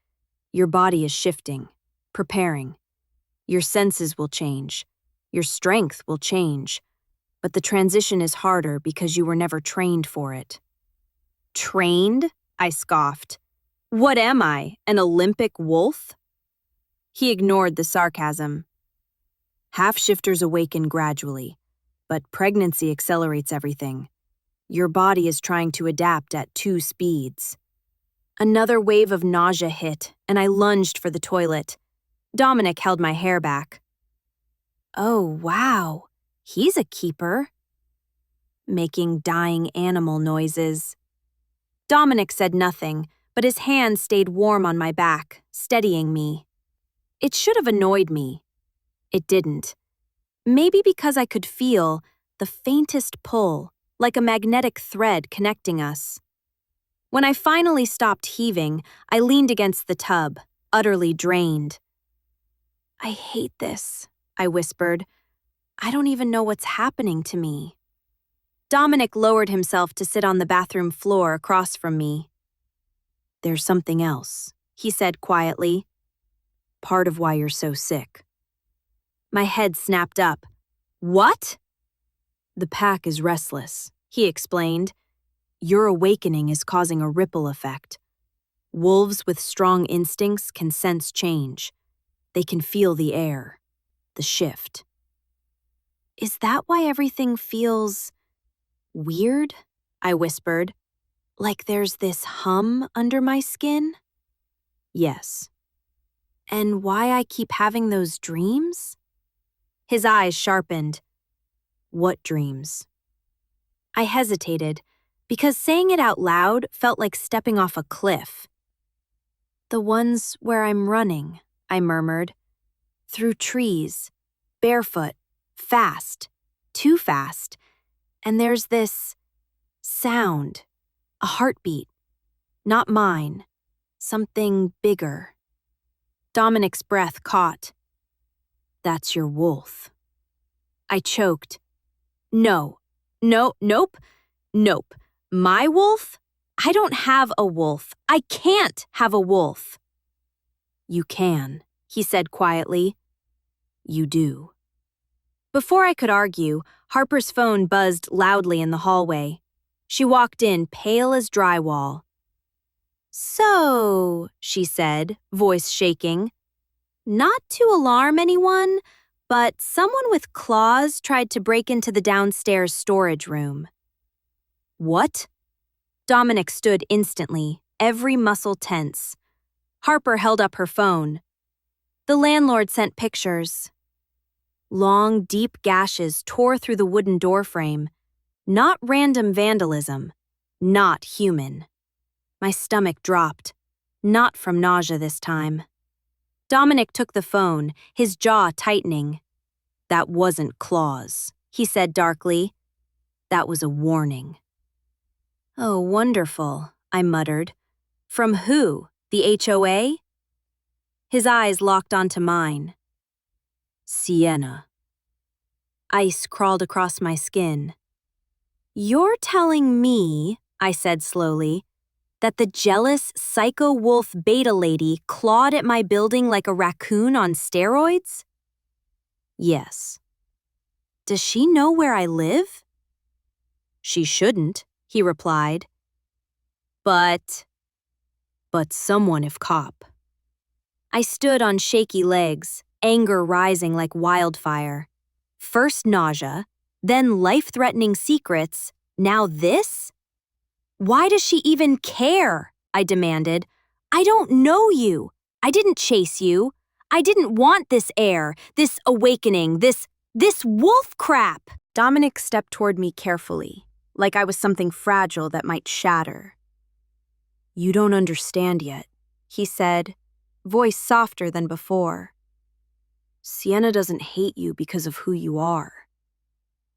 A: "Your body is shifting, preparing. Your senses will change. Your strength will change. But the transition is harder because you were never trained for it." "Trained?" I scoffed. "What am I, an Olympic wolf?" He ignored the sarcasm. "Half-shifters awaken gradually, but pregnancy accelerates everything. Your body is trying to adapt at 2 speeds." Another wave of nausea hit, and I lunged for the toilet. Dominic held my hair back. "Oh, wow, he's a keeper." Making dying animal noises. Dominic said nothing, but his hand stayed warm on my back, steadying me. It should have annoyed me. It didn't. Maybe because I could feel the faintest pull, like a magnetic thread connecting us. When I finally stopped heaving, I leaned against the tub, utterly drained. "I hate this," I whispered. "I don't even know what's happening to me." Dominic lowered himself to sit on the bathroom floor across from me. "There's something else," he said quietly. "Part of why you're so sick." My head snapped up. "What?" "The pack is restless," he explained. "Your awakening is causing a ripple effect. Wolves with strong instincts can sense change. They can feel the air, the shift." "Is that why everything feels weird?" I whispered. Like there's this hum under my skin?
B: Yes.
A: And why I keep having those dreams?
B: His eyes sharpened. What dreams?
A: I hesitated, because saying it out loud felt like stepping off a cliff. The ones where I'm running, I murmured. Through trees, barefoot, fast, too fast, and there's this sound, a heartbeat, not mine, something bigger. Dominic's breath caught.
B: That's your wolf.
A: I choked. Nope. My wolf? I don't have a wolf. I can't have a wolf.
B: You can, he said quietly. You do.
A: Before I could argue, Harper's phone buzzed loudly in the hallway. She walked in, pale as drywall. So, she said, voice shaking. Not to alarm anyone, but someone with claws tried to break into the downstairs storage room.
B: What?
A: Dominic stood instantly, every muscle tense. Harper held up her phone. The landlord sent pictures. Long, deep gashes tore through the wooden doorframe. Not random vandalism. Not human. My stomach dropped. Not from nausea this time. Dominic took the phone, his jaw tightening.
B: That wasn't claws, he said darkly. That was a warning.
A: Oh, wonderful, I muttered. From who? The HOA? His eyes locked onto mine.
B: Sienna.
A: Ice crawled across my skin. You're telling me, I said slowly, that the jealous psycho wolf beta lady clawed at my building like a raccoon on steroids?
B: Yes.
A: Does she know where I live?
B: She shouldn't, he replied. But someone if cop.
A: I stood on shaky legs, anger rising like wildfire. First nausea, then life-threatening secrets, now this? Why does she even care? I demanded. I don't know you. I didn't chase you. I didn't want this heir, this awakening, this wolf crap. Dominic stepped toward me carefully, like I was something fragile that might shatter.
B: You don't understand yet, he said, voice softer than before. Sienna doesn't hate you because of who you are.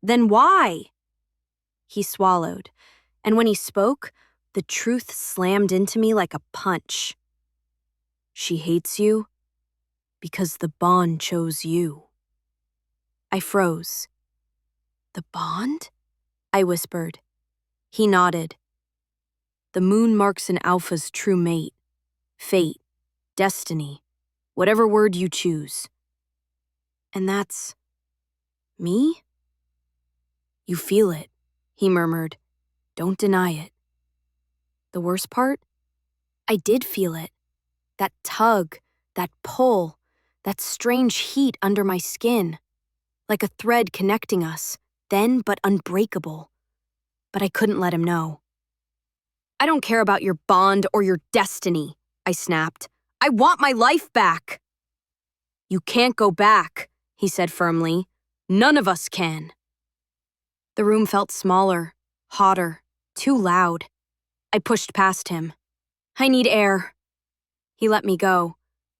A: Then why?
B: He swallowed, and when he spoke, the truth slammed into me like a punch. She hates you because the bond chose you. I froze. The bond? I whispered. He nodded. The moon marks an alpha's true mate. Fate, destiny, whatever word you choose. And that's me? You feel it, he murmured. Don't deny it. The worst part? I did feel it. That tug, that pull, that strange heat under my skin. Like a thread connecting us, thin but unbreakable. But I couldn't let him know. I don't care about your bond or your destiny, I snapped. I want my life back. You can't go back, he said firmly. None of us can. The room felt smaller, hotter, too loud. I pushed past him. I need air. He let me go,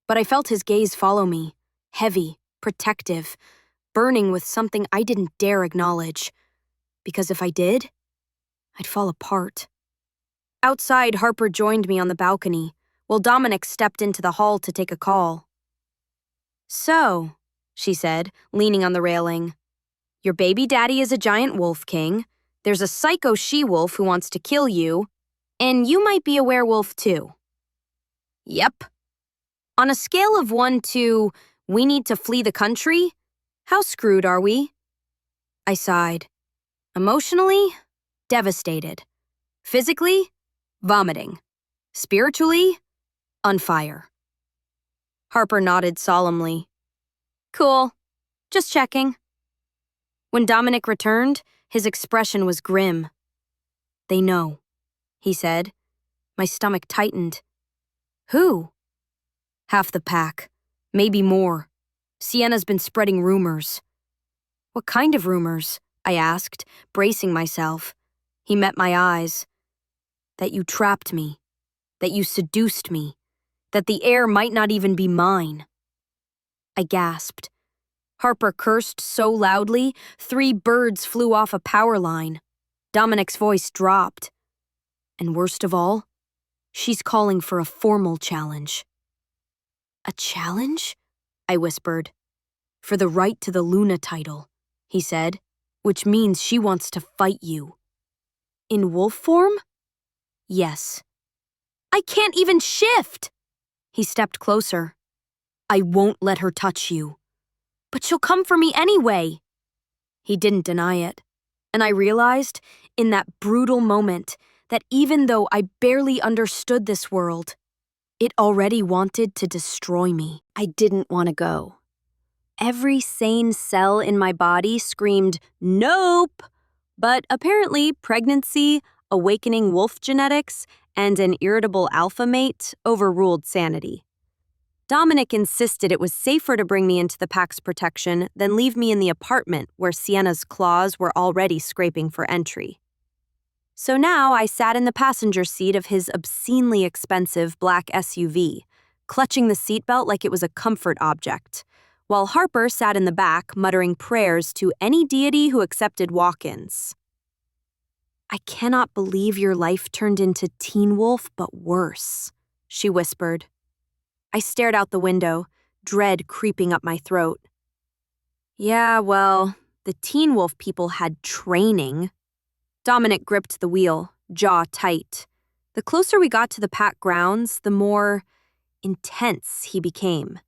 B: but I felt his gaze follow me, heavy, protective, burning with something I didn't dare acknowledge. Because if I did, I'd fall apart. Outside, Harper joined me on the balcony, while Dominic stepped into the hall to take a call. So, she said, leaning on the railing, your baby daddy is a giant wolf king, there's a psycho she-wolf who wants to kill you, and you might be a werewolf too. Yep. On a scale of 1 to, we need to flee the country, how screwed are we? I sighed. Emotionally, devastated. Physically, vomiting. Spiritually, on fire. Harper nodded solemnly. Cool. Just checking. When Dominic returned, his expression was grim.
C: They know, he said. My stomach tightened. Who? Half the pack. Maybe more. Sienna's been spreading rumors. What kind of rumors? I asked, bracing myself. He met my eyes. That you trapped me. That you seduced me. That the heir might not even be mine. I gasped. Harper cursed so loudly, 3 birds flew off a power line. Dominic's voice dropped. And worst of all, she's calling for a formal challenge. A challenge? I whispered. For the right to the Luna title, he said, which means she wants to fight you. In wolf form? Yes. I can't even shift! He stepped closer. I won't let her touch you. But she'll come for me anyway. He didn't deny it, and I realized, in that brutal moment, that even though I barely understood this world, it already wanted to destroy me. I didn't want to go. Every sane cell in my body screamed, nope! But apparently pregnancy, awakening wolf genetics, and an irritable alpha mate overruled sanity. Dominic insisted it was safer to bring me into the pack's protection than leave me in the apartment where Sienna's claws were already scraping for entry. So now I sat in the passenger seat of his obscenely expensive black SUV, clutching the seatbelt like it was a comfort object, while Harper sat in the back muttering prayers to any deity who accepted walk-ins. I cannot believe your life turned into Teen Wolf, but worse, she whispered. I stared out the window, dread creeping up my throat. Yeah, well, the Teen Wolf people had training. Dominic gripped the wheel, jaw tight. The closer we got to the pack grounds, the more intense he became.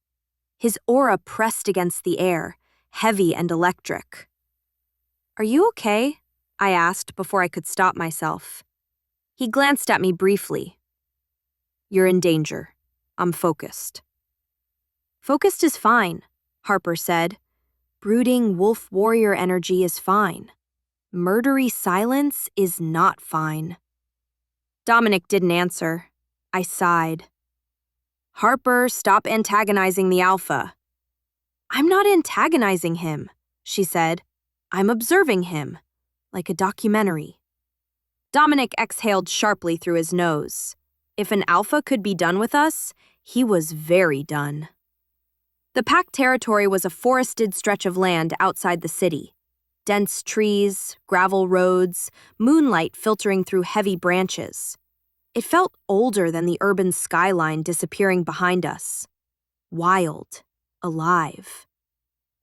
C: His aura pressed against the air, heavy and electric. Are you okay? I asked before I could stop myself. He glanced at me briefly. You're in danger. I'm focused. Focused is fine, Harper said. Brooding wolf warrior energy is fine. Murdery silence is not fine. Dominic didn't answer. I sighed. Harper, stop antagonizing the alpha. I'm not antagonizing him, she said. I'm observing him, like a documentary. Dominic exhaled sharply through his nose. If an alpha could be done with us, he was very done. The pack territory was a forested stretch of land outside the city. Dense trees, gravel roads, moonlight filtering through heavy branches. It felt older than the urban skyline disappearing behind us. Wild, alive.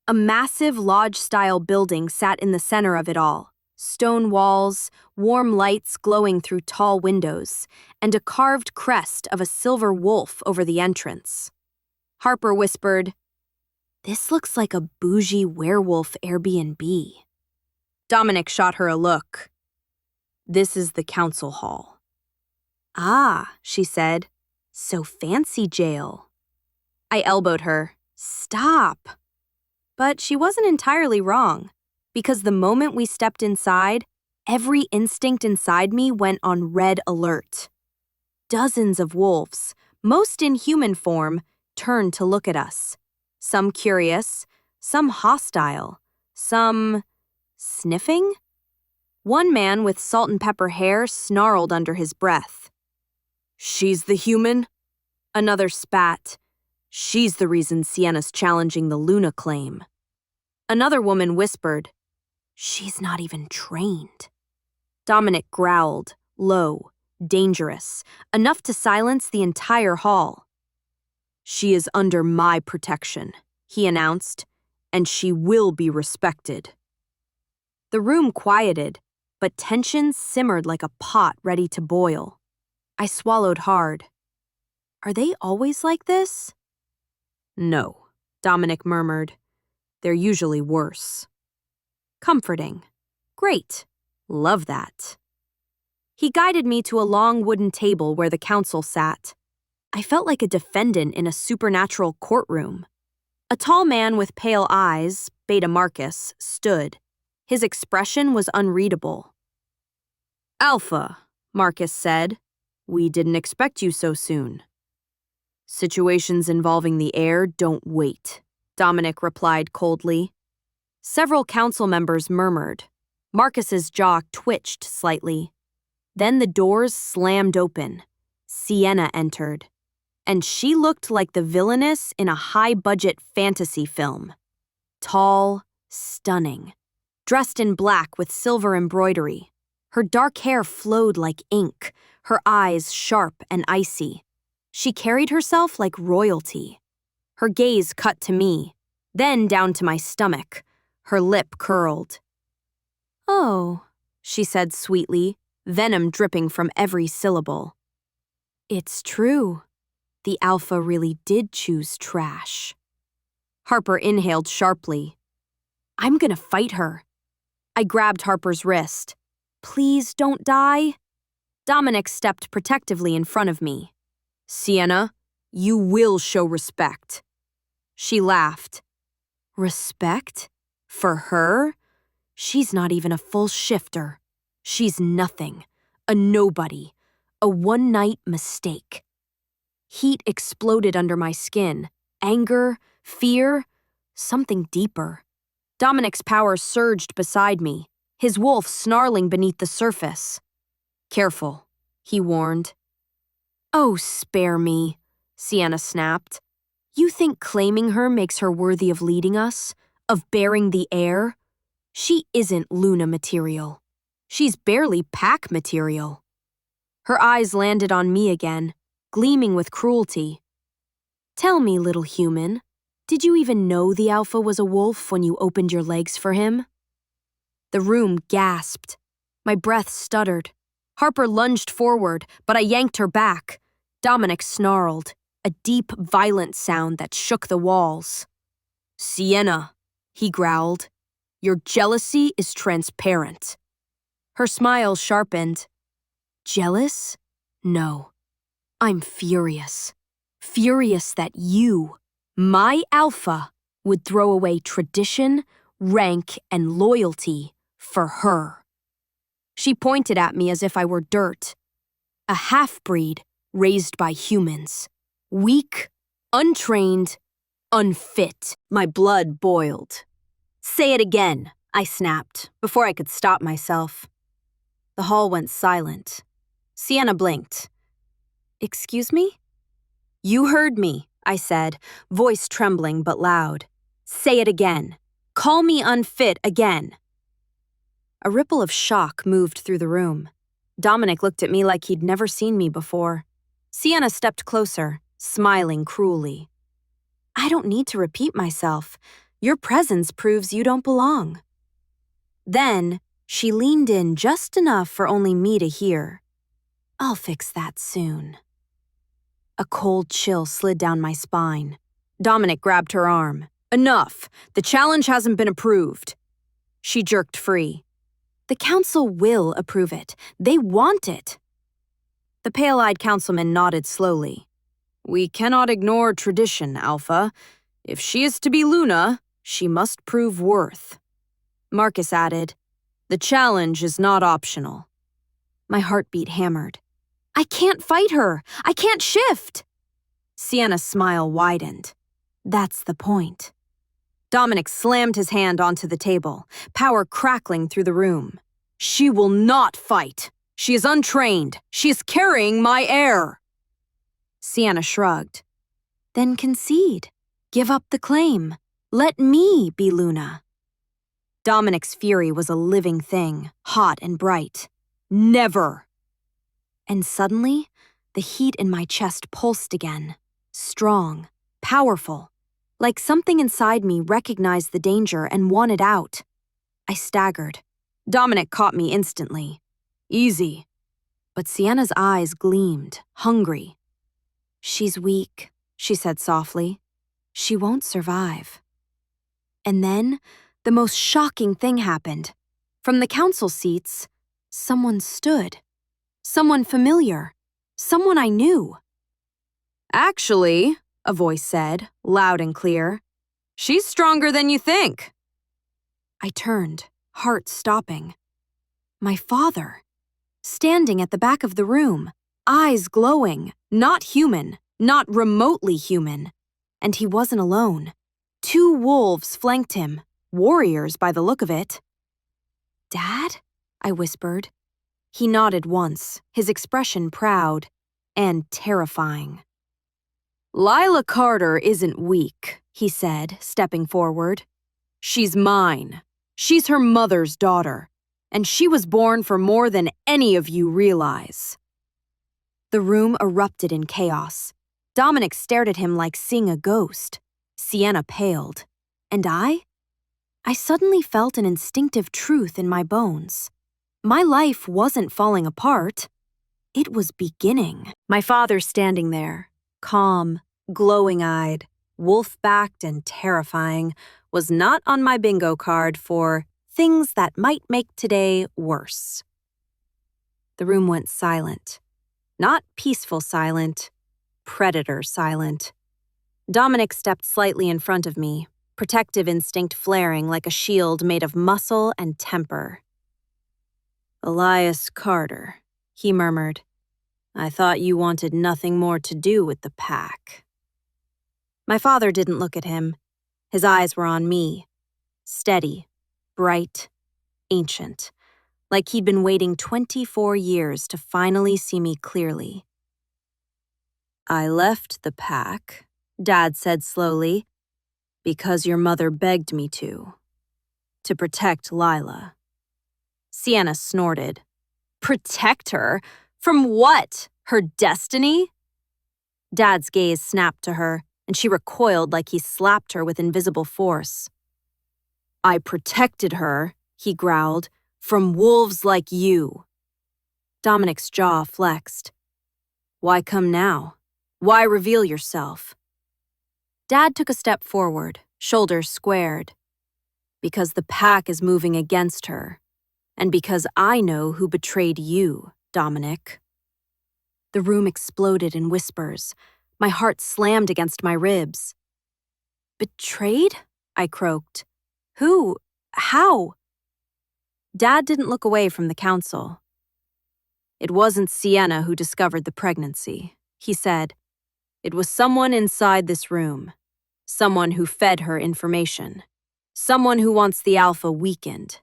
C: A massive lodge-style building sat in the center of it all. Stone walls, warm lights glowing through tall windows, and a carved crest of a silver wolf over the entrance. Harper whispered, "This looks like a bougie werewolf Airbnb." Dominic shot her a look. "This is the council hall." "Ah," she said, "so fancy jail." I elbowed her. "Stop." But she wasn't entirely wrong. Because the moment we stepped inside, every instinct inside me went on red alert. Dozens of wolves, most in human form, turned to look at us. Some curious, some hostile, some sniffing? One man with salt and pepper hair snarled under his breath. "She's the human?" Another spat. "She's the reason Sienna's challenging the Luna claim." Another woman whispered, "She's not even trained." Dominic growled, low, dangerous, enough to silence the entire hall. "She is under my protection," he announced, "and she will be respected." The room quieted, but tension simmered like a pot ready to boil. I swallowed hard. Are they always like this? No, Dominic murmured. They're usually worse. Comforting. Great. Love that. He guided me to a long wooden table where the council sat. I felt like a defendant in a supernatural courtroom. A tall man with pale eyes, Beta Marcus, stood. His expression was unreadable.
B: Alpha, Marcus said. We didn't expect you so soon. Situations involving the heir don't wait, Dominic replied coldly. Several council members murmured. Marcus's jaw twitched slightly. Then the doors slammed open. Sienna entered, and she looked like the villainess in a high-budget fantasy film. Tall, stunning, dressed in black with silver embroidery. Her dark hair flowed like ink, her eyes sharp and icy. She carried herself like royalty. Her gaze cut to me, then down to my stomach. Her lip curled. "Oh," she said sweetly, venom dripping from every syllable. "It's true. The Alpha really did choose trash." Harper inhaled sharply. "I'm gonna fight her." I grabbed Harper's wrist. "Please don't die." Dominic stepped protectively in front of me. "Sienna, you will show respect." She laughed. "Respect? For her? She's not even a full shifter. She's nothing, a nobody, a one-night mistake." Heat exploded under my skin. Anger, fear, something deeper. Dominic's power surged beside me, his wolf snarling beneath the surface. "Careful," he warned. "Oh, spare me," Sienna snapped. "You think claiming her makes her worthy of leading us? Of bearing the heir? She isn't Luna material. She's barely pack material." Her eyes landed on me again, gleaming with cruelty. "Tell me, little human, did you even know the Alpha was a wolf when you opened your legs for him?" The room gasped. My breath stuttered. Harper lunged forward, but I yanked her back. Dominic snarled, a deep, violent sound that shook the walls. "Sienna," he growled, "your jealousy is transparent." Her smile sharpened. "Jealous? No. I'm furious. Furious that you, my Alpha, would throw away tradition, rank, and loyalty for her." She pointed at me as if I were dirt. A half-breed raised by humans. Weak, untrained, unfit. My blood boiled. "Say it again," I snapped, before I could stop myself. The hall went silent. Sienna blinked. "Excuse me?" "You heard me," I said, voice trembling but loud. "Say it again. Call me unfit again." A ripple of shock moved through the room. Dominic looked at me like he'd never seen me before. Sienna stepped closer, smiling cruelly. "I don't need to repeat myself. Your presence proves you don't belong." Then, she leaned in just enough for only me to hear. "I'll fix that soon." A cold chill slid down my spine. Dominic grabbed her arm. "Enough! The challenge hasn't been approved." She jerked free. "The council will approve it. They want it." The pale-eyed councilman nodded slowly. "We cannot ignore tradition, Alpha. If she is to be Luna, she must prove worth." Marcus added, "The challenge is not optional." My heartbeat hammered. "I can't fight her! I can't shift!" Sienna's smile widened. "That's the point." Dominic slammed his hand onto the table, power crackling through the room. "She will not fight! She is untrained! She is carrying my heir!" Sienna shrugged. "Then concede. Give up the claim. Let me be Luna." Dominic's fury was a living thing, hot and bright. "Never!" And suddenly, the heat in my chest pulsed again. Strong, powerful, like something inside me recognized the danger and wanted out. I staggered. Dominic caught me instantly. "Easy." But Sienna's eyes gleamed, hungry. "She's weak," she said softly. "She won't survive." And then, the most shocking thing happened. From the council seats, someone stood. Someone familiar. Someone I knew. "Actually," a voice said, loud and clear, "she's stronger than you think." I turned, heart stopping. My father.
A: standing at the back of the room, eyes glowing, not human, not remotely human. And he wasn't alone. 2 wolves flanked him, warriors by the look of it. "Dad?" I whispered. He nodded once, his expression proud and terrifying. "Lila Carter isn't weak," he said, stepping forward. "She's mine. She's her mother's daughter, and she was born for more than any of you realize." The room erupted in chaos. Dominic stared at him like seeing a ghost. Sienna paled. And I suddenly felt an instinctive truth in my bones. My life wasn't falling apart. It was beginning. My father standing there, calm, glowing-eyed, wolf-backed and terrifying, was not on my bingo card for things that might make today worse. The room went silent. Not peaceful silent, predator silent. Dominic stepped slightly in front of me, protective instinct flaring like a shield made of muscle and temper. "Elias Carter," he murmured. "I thought you wanted nothing more to do with the pack." My father didn't look at him. His eyes were on me. Steady, bright, ancient. Like he'd been waiting 24 years to finally see me clearly. "I left the pack," Dad said slowly, "because your mother begged me to protect Lila." Sienna snorted. "Protect her? From what? Her destiny?" Dad's gaze snapped to her, and she recoiled like he slapped her with invisible force. "I protected her," he growled, "from wolves like you." Dominic's jaw flexed. "Why come now? Why reveal yourself?" Dad took a step forward, shoulders squared. "Because the pack is moving against her, and because I know who betrayed you, Dominic." The room exploded in whispers. My heart slammed against my ribs. "Betrayed?" I croaked. "Who? How?" Dad didn't look away from the council. "It wasn't Sienna who discovered the pregnancy," he said. "It was someone inside this room. Someone who fed her information. Someone who wants the alpha weakened.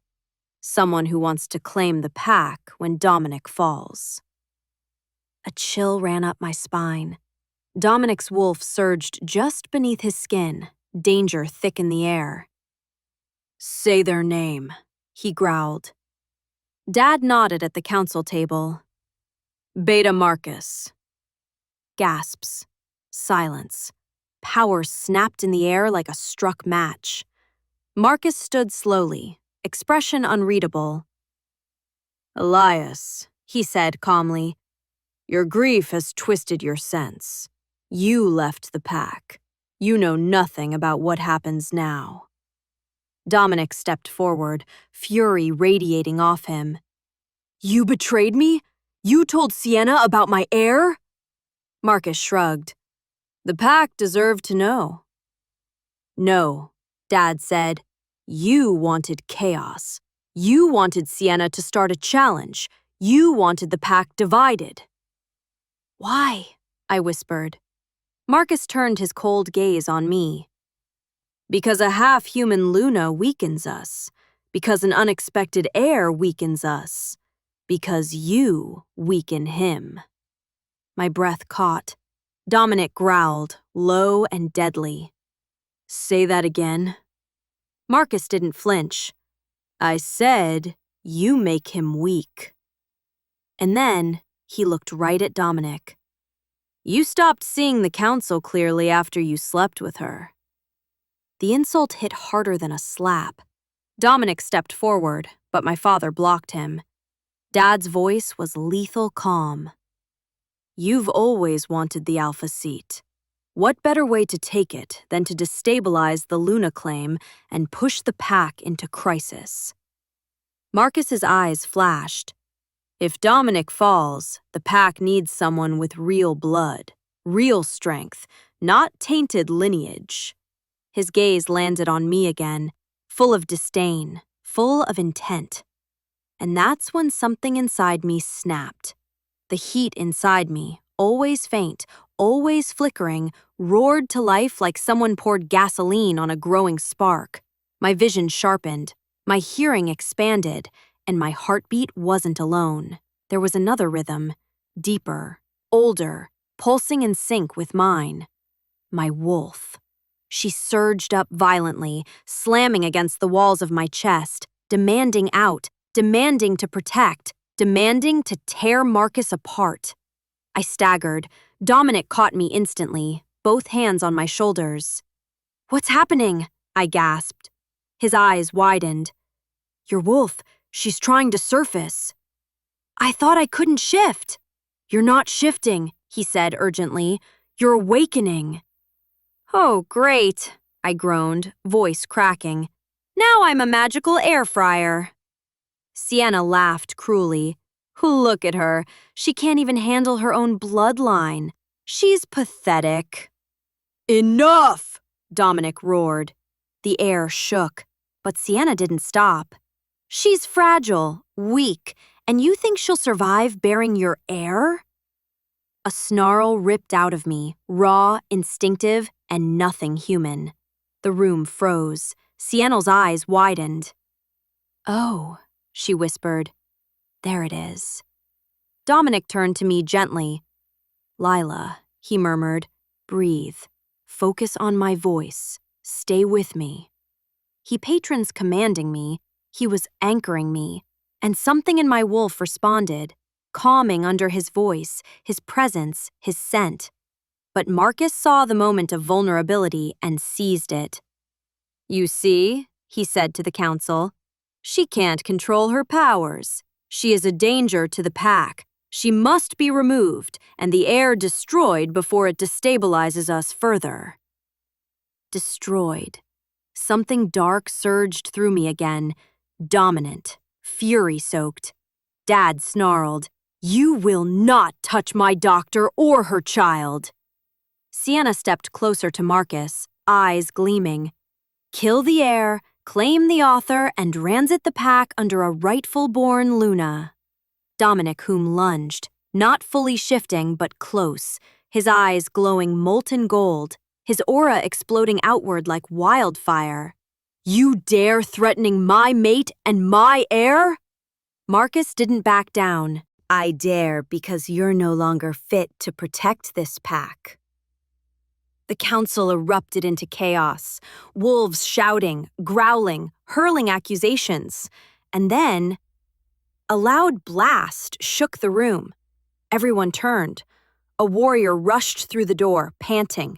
A: Someone who wants to claim the pack when Dominic falls." A chill ran up my spine. Dominic's wolf surged just beneath his skin, danger thick in the air. "Say their name," he growled. Dad nodded at the council table. "Beta Marcus." Gasps. Silence. Power snapped in the air like a struck match. Marcus stood slowly, expression unreadable. "Elias," he said calmly, "your grief has twisted your sense. You left the pack. You know nothing about what happens now." Dominic stepped forward, fury radiating off him. "You betrayed me? You told Sienna about my heir?" Marcus shrugged. "The pack deserved to know." "No," Dad said. "You wanted chaos. You wanted Sienna to start a challenge. You wanted the pack divided." "Why?" I whispered. Marcus turned his cold gaze on me. "Because a half-human Luna weakens us. Because an unexpected heir weakens us. Because you weaken him." My breath caught. Dominic growled, low and deadly. "Say that again." Marcus didn't flinch. "I said, you make him weak." And then he looked right at Dominic. "You stopped seeing the council clearly after you slept with her." The insult hit harder than a slap. Dominic stepped forward, but my father blocked him. Dad's voice was lethal calm. "You've always wanted the alpha seat. What better way to take it than to destabilize the Luna claim and push the pack into crisis?" Marcus's eyes flashed. "If Dominic falls, the pack needs someone with real blood, real strength, not tainted lineage." His gaze landed on me again, full of disdain, full of intent. and that's when something inside me snapped. The heat inside me, always faint, always flickering, roared to life like someone poured gasoline on a growing spark. My vision sharpened, my hearing expanded, and my heartbeat wasn't alone. There was another rhythm, deeper, older, pulsing in sync with mine. My wolf. She surged up violently, slamming against the walls of my chest, demanding out, demanding to protect, demanding to tear Marcus apart. I staggered. Dominic caught me instantly, both hands on my shoulders. "What's happening?" I gasped. His eyes widened. "Your wolf, she's trying to surface." "I thought I couldn't shift." "You're not shifting," he said urgently. "You're awakening." "Oh, great," I groaned, voice cracking. "Now I'm a magical air fryer." Sienna laughed cruelly. "Look at her. She can't even handle her own bloodline. She's pathetic." "Enough!" Dominic roared. The air shook, but Sienna didn't stop. "She's fragile, weak, and you think she'll survive bearing your air?" A snarl ripped out of me, raw, instinctive, and nothing human. The room froze. Sienna's eyes widened. "Oh," she whispered. "There it is." Dominic turned to me gently. "Lila," he murmured, "breathe. Focus on my voice. Stay with me." He patrons commanding me. He was anchoring me. And something in my wolf responded, calming under his voice, his presence, his scent. But Marcus saw the moment of vulnerability and seized it. "You see," he said to the council, "she can't control her powers. She is a danger to the pack. She must be removed and the air destroyed before it destabilizes us further." Destroyed. Something dark surged through me again, dominant, fury-soaked. Dad snarled, "You will not touch my doctor or her child." Sienna stepped closer to Marcus, eyes gleaming. "Kill the heir, claim the author, and transit the pack under a rightful-born Luna." Dominic Whom lunged, not fully shifting but close, his eyes glowing molten gold, his aura exploding outward like wildfire. "You dare threatening my mate and my heir?" Marcus didn't back down. "I dare because you're no longer fit to protect this pack." The council erupted into chaos, wolves shouting, growling, hurling accusations. And then, a loud blast shook the room. Everyone turned. A warrior rushed through the door, panting.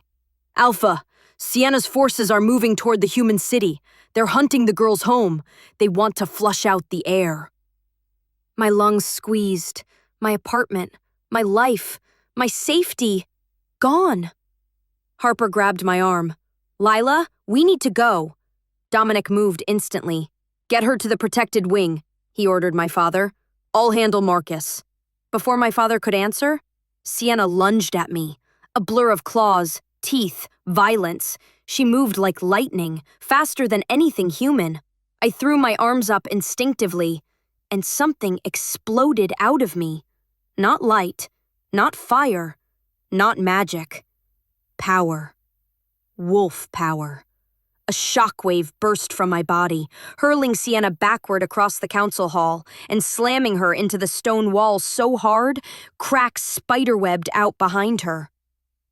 A: "Alpha, Sienna's forces are moving toward the human city. They're hunting the girls home. They want to flush out the air." My lungs squeezed. My apartment, my life, my safety, gone. Harper grabbed my arm. "Lila, we need to go." Dominic moved instantly. "Get her to the protected wing," he ordered my father. "I'll handle Marcus." Before my father could answer, Sienna lunged at me. A blur of claws, teeth, violence. She moved like lightning, faster than anything human. I threw my arms up instinctively, and something exploded out of me. Not light, not fire, not magic. Power. Wolf power. A shockwave burst from my body, hurling Sienna backward across the council hall and slamming her into the stone wall so hard, cracks spiderwebbed out behind her.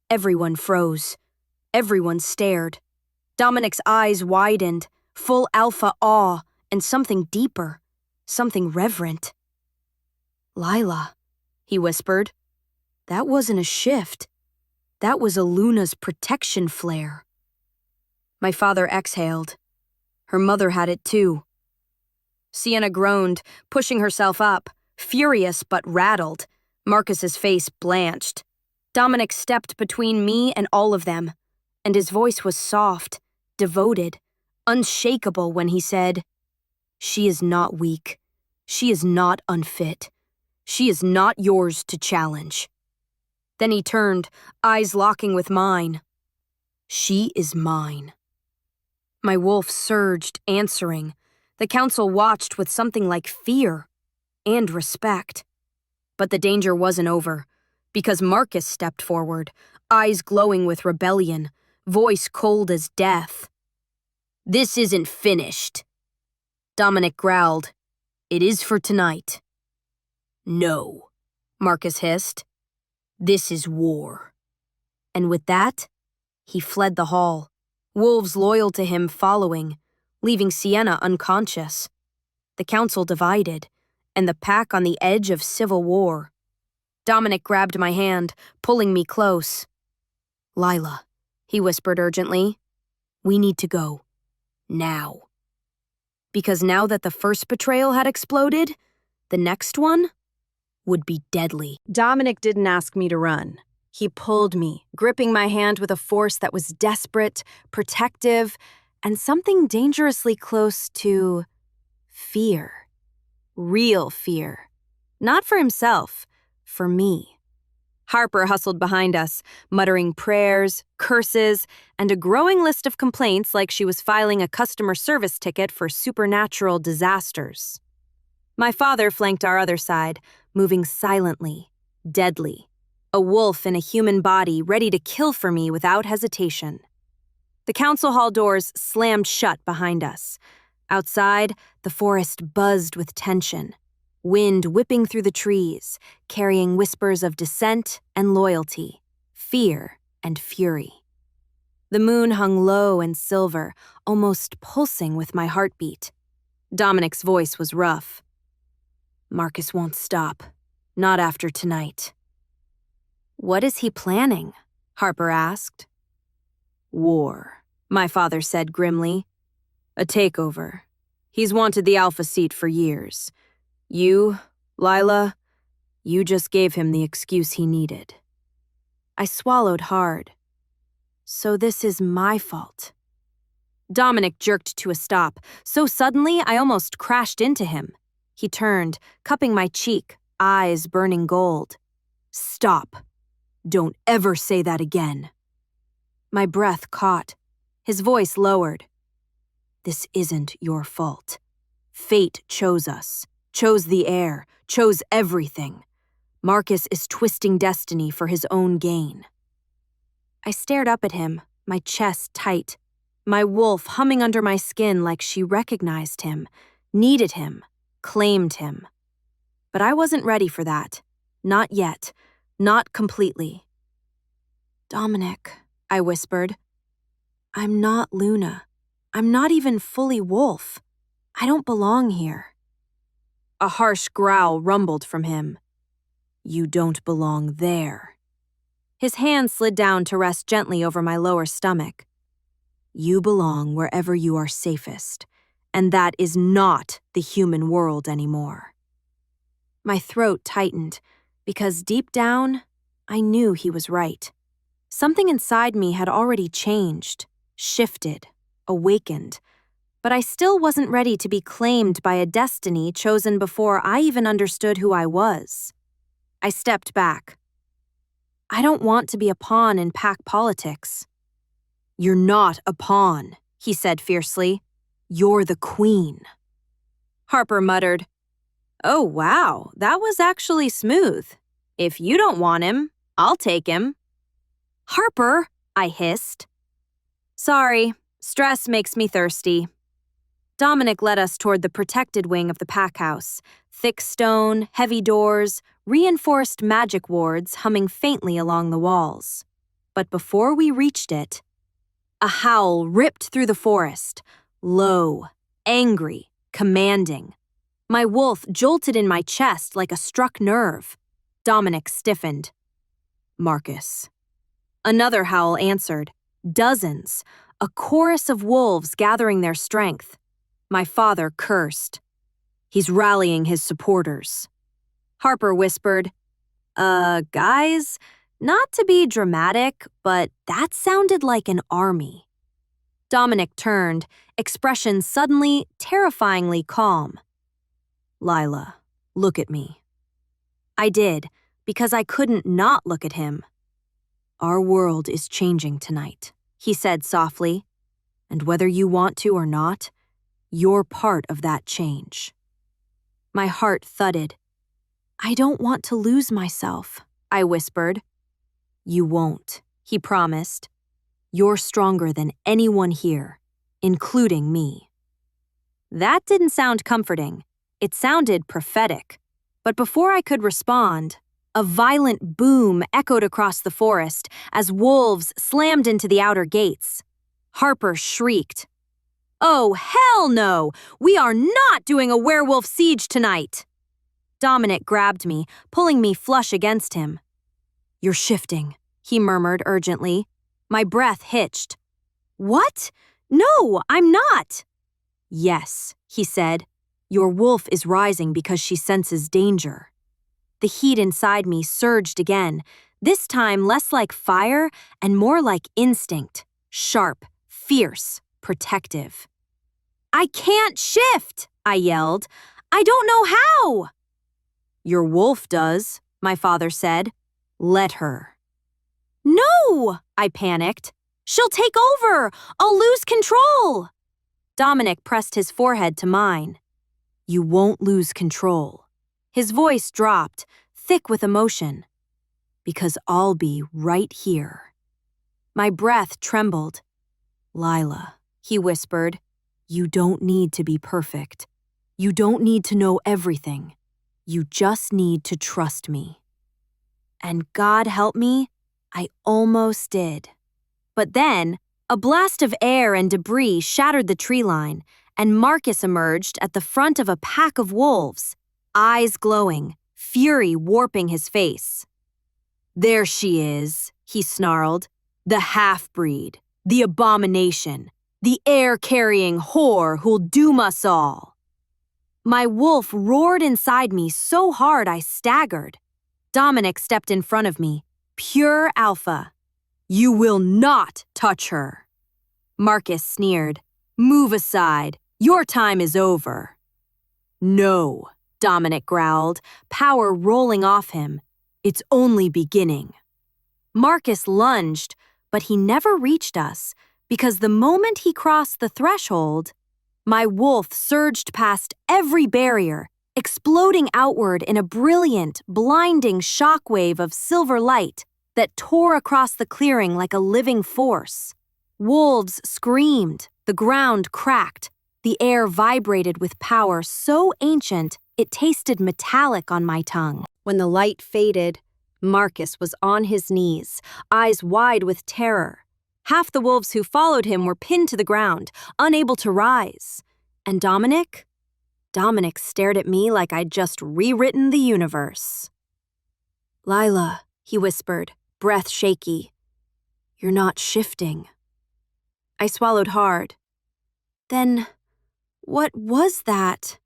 A: Everyone froze. Everyone stared. Dominic's eyes widened, full alpha awe, and something deeper, something reverent. "Lila," he whispered. "That wasn't a shift. That was a Luna's protection flare." My father exhaled. Her mother had it too. Sienna groaned, pushing herself up, furious but rattled. Marcus's face blanched. Dominic stepped between me and all of them, and his voice was soft, devoted, unshakable when he said, "She is not weak. She is not unfit. She is not yours to challenge." Then he turned, eyes locking with mine. "She is mine." My wolf surged, answering. The council watched with something like fear. and respect. But the danger wasn't over, because Marcus stepped forward, eyes glowing with rebellion, voice cold as death. "This isn't finished." Dominic growled. "It is for tonight." "No," Marcus hissed. "This is war." And with that, he fled the hall, wolves loyal to him following, leaving Sienna unconscious. The council divided, and the pack on the edge of civil war. Dominic grabbed my hand, pulling me close. "Lila," he whispered urgently, "we need to go. Now." Because now that the first betrayal had exploded, the next one would be deadly.
B: Dominic didn't ask me to run. He pulled me, gripping my hand with a force that was desperate, protective, and something dangerously close to fear. Real fear. Not for himself, for me. Harper hustled behind us, muttering prayers, curses, and a growing list of complaints like she was filing a customer service ticket for supernatural disasters. My father flanked our other side, moving silently, deadly. A wolf in a human body ready to kill for me without hesitation. The council hall doors slammed shut behind us. Outside, the forest buzzed with tension, wind whipping through the trees, carrying whispers of dissent and loyalty, fear and fury. The moon hung low and silver, almost pulsing with my heartbeat. Dominic's voice was rough. "Marcus won't stop. Not after tonight." "What is he planning?" Harper asked. "War," my father said grimly. "A takeover. He's wanted the Alpha seat for years. You, Lila, you just gave him the excuse he needed." I swallowed hard. So this is my fault. Dominic jerked to a stop, so suddenly I almost crashed into him. He turned, cupping my cheek, eyes burning gold. "Stop. Don't ever say that again." My breath caught. His voice lowered. "This isn't your fault. Fate chose us, chose the heir, chose everything. Marcus is twisting destiny for his own gain." I stared up at him, my chest tight, my wolf humming under my skin like she recognized him, needed him, claimed him. But I wasn't ready for that. Not yet. Not completely. "Dominic," I whispered. "I'm not Luna. I'm not even fully wolf. I don't belong here." A harsh growl rumbled from him. "You don't belong there." His hand slid down to rest gently over my lower stomach. "You belong wherever you are safest, and that is not the human world anymore." My throat tightened, because deep down, I knew he was right. Something inside me had already changed, shifted, awakened, but I still wasn't ready to be claimed by a destiny chosen before I even understood who I was. I stepped back. "I don't want to be a pawn in pack politics." "You're not a pawn," he said fiercely. "You're the queen." Harper muttered, "Oh wow, that was actually smooth. If you don't want him, I'll take him." "Harper," I hissed. "Sorry, stress makes me thirsty." Dominic led us toward the protected wing of the pack house. Thick stone, heavy doors, reinforced magic wards humming faintly along the walls. But before we reached it, a howl ripped through the forest, low, angry, commanding. My wolf jolted in my chest like a struck nerve. Dominic stiffened. "Marcus." Another howl answered. Dozens, a chorus of wolves gathering their strength. My father cursed. "He's rallying his supporters." Harper whispered, Guys, not to be dramatic, but that sounded like an army." Dominic turned, expression suddenly, terrifyingly calm. "Lila, look at me." I did, because I couldn't not look at him. "Our world is changing tonight," he said softly, "and whether you want to or not, you're part of that change."
A: My heart thudded. I don't want to lose myself, I whispered. You won't, he promised. You're stronger than anyone here, including me. That didn't sound comforting. It sounded prophetic. But before I could respond, a violent boom echoed across the forest as wolves slammed into the outer gates. Harper shrieked. Oh, hell no! We are not doing a werewolf siege tonight! Dominic grabbed me, pulling me flush against him. You're shifting, he murmured urgently. My breath hitched. What? No, I'm not! Yes, he said. Your wolf is rising because she senses danger. The heat inside me surged again, this time less like fire and more like instinct. Sharp, fierce, protective. I can't shift, I yelled. I don't know how. Your wolf does, my father said. Let her. No, I panicked. She'll take over. I'll lose control. Dominic pressed his forehead to mine. You won't lose control. His voice dropped, thick with emotion. Because I'll be right here. My breath trembled. Lila, he whispered, you don't need to be perfect. You don't need to know everything. You just need to trust me. And God help me, I almost did. But then, a blast of air and debris shattered the tree line, and Marcus emerged at the front of a pack of wolves, eyes glowing, fury warping his face. There she is, he snarled, the half-breed, the abomination, the air-carrying whore who'll doom us all. My wolf roared inside me so hard I staggered. Dominic stepped in front of me, pure alpha. You will not touch her. Marcus sneered. Move aside. Your time is over. No, Dominic growled, power rolling off him. It's only beginning. Marcus lunged, but he never reached us, because the moment he crossed the threshold, my wolf surged past every barrier, exploding outward in a brilliant, blinding shockwave of silver light that tore across the clearing like a living force. Wolves screamed, the ground cracked, the air vibrated with power so ancient it tasted metallic on my tongue. When the light faded, Marcus was on his knees, eyes wide with terror. Half the wolves who followed him were pinned to the ground, unable to rise. And Dominic? Dominic stared at me like I'd just rewritten the universe. Lila, he whispered, breath shaky. You're not shifting. I swallowed hard. Then, what was that?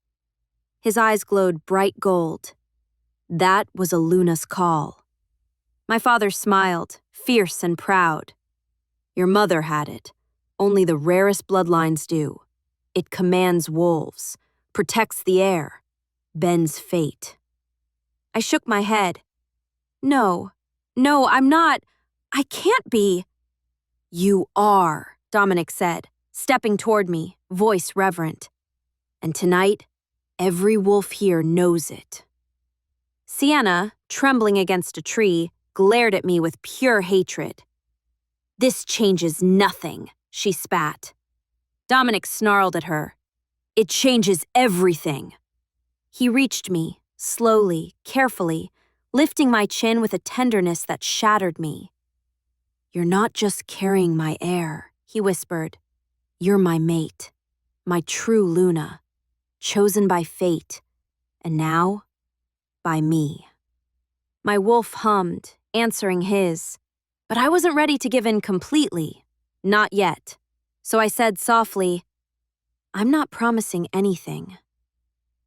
A: His eyes glowed bright gold. That was a Luna's call. My father smiled, fierce and proud. Your mother had it. Only the rarest bloodlines do. It commands wolves, protects the air, bends fate. I shook my head. No, I'm not. I can't be. You are, Dominic said, stepping toward me, voice reverent. And tonight, every wolf here knows it. Sienna, trembling against a tree, glared at me with pure hatred. This changes nothing, she spat. Dominic snarled at her. It changes everything. He reached me, slowly, carefully, lifting my chin with a tenderness that shattered me. You're not just carrying my air, he whispered. You're my mate, my true Luna, chosen by fate, and now, by me. My wolf hummed, answering his, but I wasn't ready to give in completely, not yet. So I said softly, I'm not promising anything.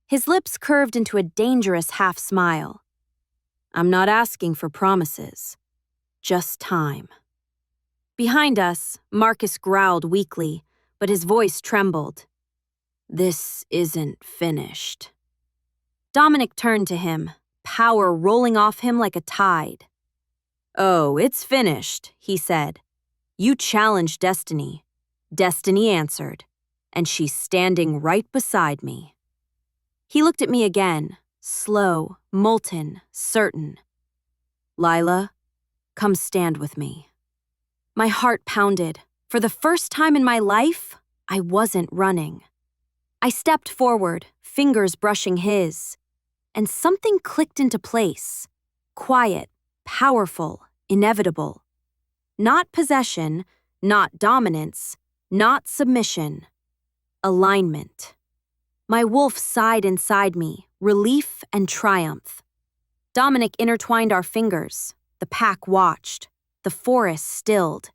A: His lips curved into a dangerous half-smile. I'm not asking for promises, just time. Behind us, Marcus growled weakly, but his voice trembled. This isn't finished. Dominic turned to him, power rolling off him like a tide. Oh, it's finished, he said. You challenged destiny. Destiny answered, and she's standing right beside me. He looked at me again, slow, molten, certain. "Lila, come stand with me." My heart pounded. For the first time in my life, I wasn't running. I stepped forward, fingers brushing his, and something clicked into place. Quiet, powerful, inevitable. Not possession, not dominance, not submission. Alignment. My wolf sighed inside me, relief and triumph. Dominic intertwined our fingers. The pack watched. The forest stilled.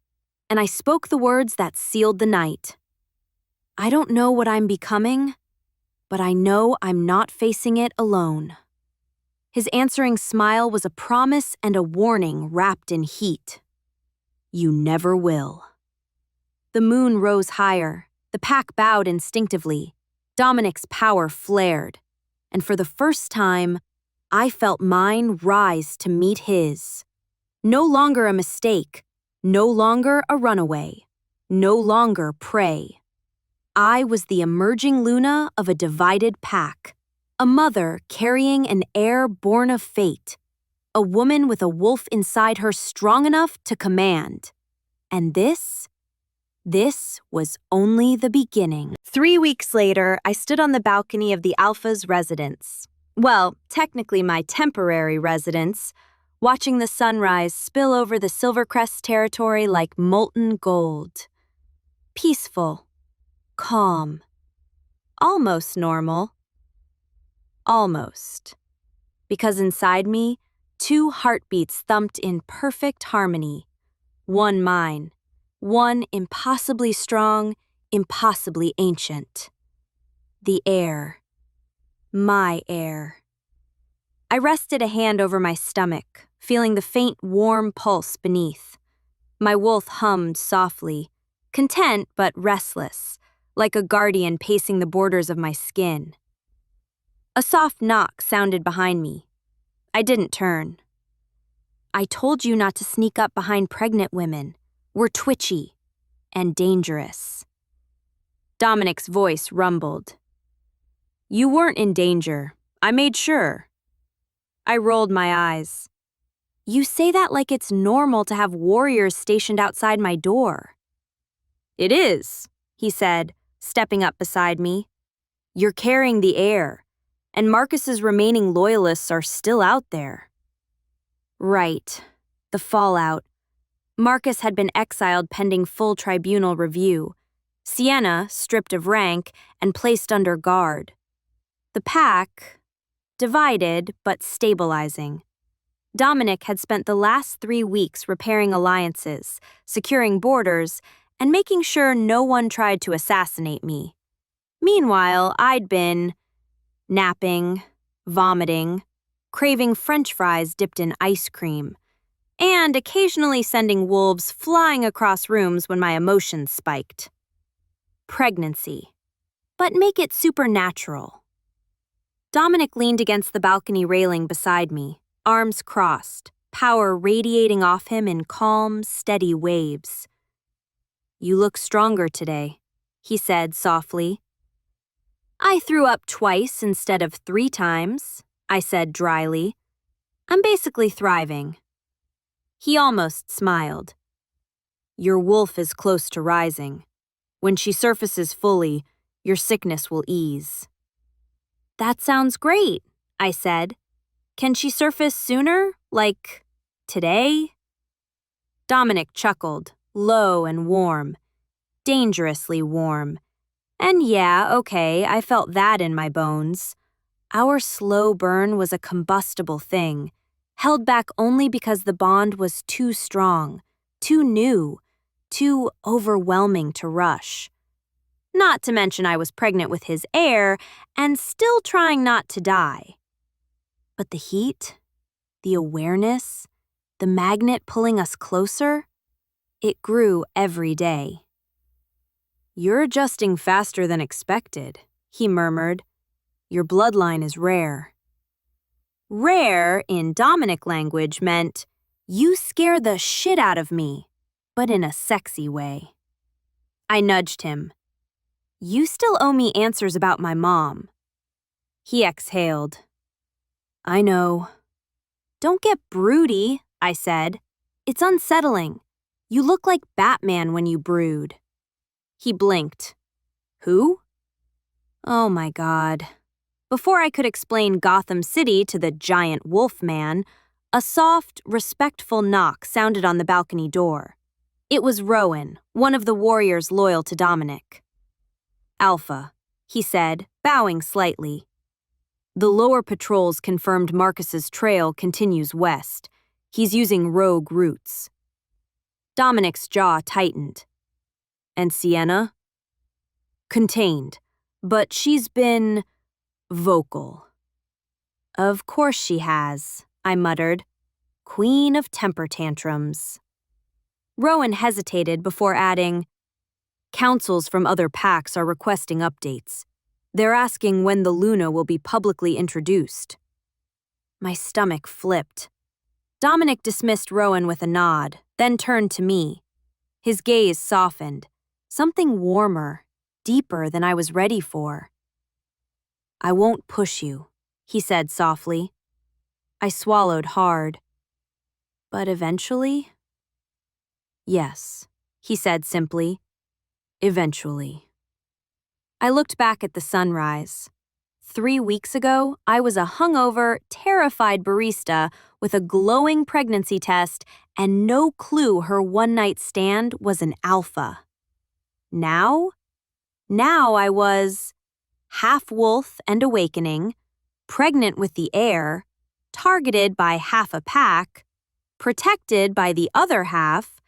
A: And I spoke the words that sealed the night. "I don't know what I'm becoming, but I know I'm not facing it alone." His answering smile was a promise and a warning wrapped in heat. "You never will." The moon rose higher. The pack bowed instinctively. Dominic's power flared. And for the first time, I felt mine rise to meet his. No longer a mistake. No longer a runaway. No longer prey. I was the emerging Luna of a divided pack. A mother carrying an heir born of fate. A woman with a wolf inside her strong enough to command. And this was only the beginning. 3 weeks later, I stood on the balcony of the Alpha's residence. Well, technically my temporary residence, watching the sunrise spill over the Silvercrest territory like molten gold. Peaceful. Calm. Almost normal. Almost. Because inside me, 2 heartbeats thumped in perfect harmony. One mine. One impossibly strong, impossibly ancient. The air. My air. I rested a hand over my stomach, feeling the faint, warm pulse beneath. My wolf hummed softly, content but restless, like a guardian pacing the borders of my skin. A soft knock sounded behind me. I didn't turn. "I told you not to sneak up behind pregnant women. We're twitchy and dangerous." Dominic's voice rumbled. "You weren't in danger. I made sure." I rolled my eyes. "You say that like it's normal to have warriors stationed outside my door." "It is," he said, stepping up beside me. "You're carrying the air, and Marcus's remaining loyalists are still out there." Right. The fallout. Marcus had been exiled pending full tribunal review. Sienna, stripped of rank and placed under guard. The pack, divided but stabilizing. Dominic had spent the last 3 weeks repairing alliances, securing borders, and making sure no one tried to assassinate me. Meanwhile, I'd been napping, vomiting, craving French fries dipped in ice cream, and occasionally sending wolves flying across rooms when my emotions spiked. Pregnancy. But make it supernatural. Dominic leaned against the balcony railing beside me, arms crossed, power radiating off him in calm, steady waves. "You look stronger today," he said softly. "I threw up twice instead of 3 times," I said dryly. "I'm basically thriving." He almost smiled. "Your wolf is close to rising. When she surfaces fully, your sickness will ease." "That sounds great," I said. "Can she surface sooner, like today?" Dominic chuckled, low and warm, dangerously warm. And yeah, okay, I felt that in my bones. Our slow burn was a combustible thing, held back only because the bond was too strong, too new, too overwhelming to rush. Not to mention I was pregnant with his heir and still trying not to die. But the heat, the awareness, the magnet pulling us closer, it grew every day. "You're adjusting faster than expected," he murmured. "Your bloodline is rare." Rare, in Dominic language, meant, "You scare the shit out of me," but in a sexy way. I nudged him. "You still owe me answers about my mom." He exhaled. I know. Don't get broody, I said. It's unsettling. You look like Batman when you brood. He blinked. Who? Oh my God. Before I could explain Gotham City to the giant wolf man, a soft, respectful knock sounded on the balcony door. It was Rowan, one of the warriors loyal to Dominic. Alpha, he said, bowing slightly. The lower patrols confirmed Marcus's trail continues west. He's using rogue routes. Dominic's jaw tightened. And Sienna? Contained, but she's been vocal. Of course she has, I muttered. Queen of temper tantrums. Rowan hesitated before adding, Councils from other packs are requesting updates. They're asking when the Luna will be publicly introduced. My stomach flipped. Dominic dismissed Rowan with a nod, then turned to me. His gaze softened. Something warmer, deeper than I was ready for. I won't push you, he said softly. I swallowed hard. But eventually? Yes, he said simply. Eventually. I looked back at the sunrise. 3 weeks ago, I was a hungover, terrified barista with a glowing pregnancy test and no clue her one-night stand was an alpha. Now I was half wolf and awakening, pregnant with the heir, targeted by half a pack, protected by the other half,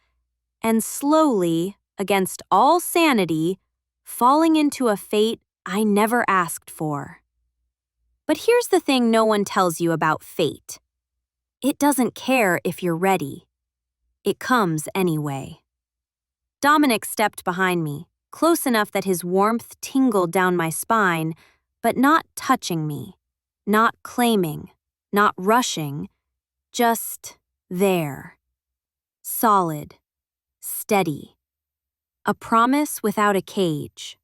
A: and slowly, against all sanity, falling into a fate I never asked for. But here's the thing no one tells you about fate. It doesn't care if you're ready. It comes anyway. Dominic stepped behind me, close enough that his warmth tingled down my spine, but not touching me, not claiming, not rushing, just there. Solid, steady. A promise without a cage.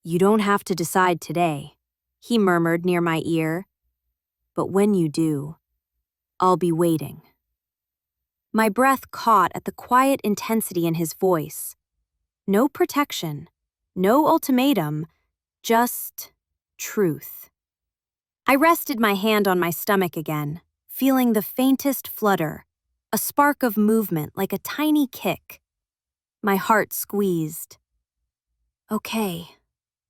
A: You don't have to decide today, he murmured near my ear. But when you do, I'll be waiting. My breath caught at the quiet intensity in his voice. No protection, no ultimatum, just truth. I rested my hand on my stomach again, feeling the faintest flutter, a spark of movement like a tiny kick. My heart squeezed. Okay,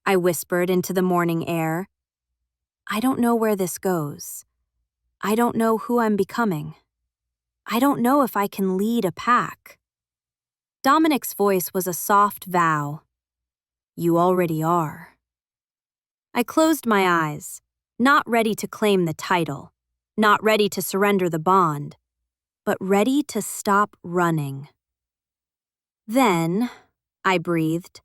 A: I whispered into the morning air. I don't know where this goes. I don't know who I'm becoming. I don't know if I can lead a pack. Dominic's voice was a soft vow. You already are. I closed my eyes, not ready to claim the title, not ready to surrender the bond, but ready to stop running. Then, I breathed,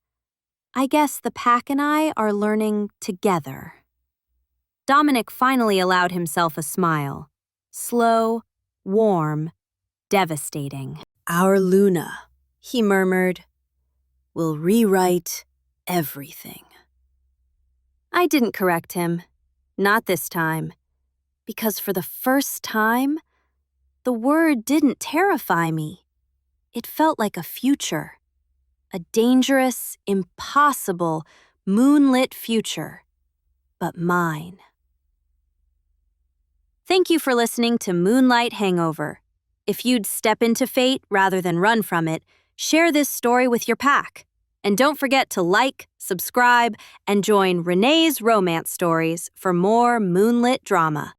A: I guess the pack and I are learning together. Dominic finally allowed himself a smile. Slow, warm, devastating. Our Luna, he murmured, will rewrite everything. I didn't correct him. Not this time. Because for the first time, the word didn't terrify me. It felt like a future. A dangerous, impossible, moonlit future. But mine. Thank you for listening to Moonlight Hangover. If you'd step into fate rather than run from it, share this story with your pack. And don't forget to like, subscribe, and join Renee's Romance Stories for more moonlit drama.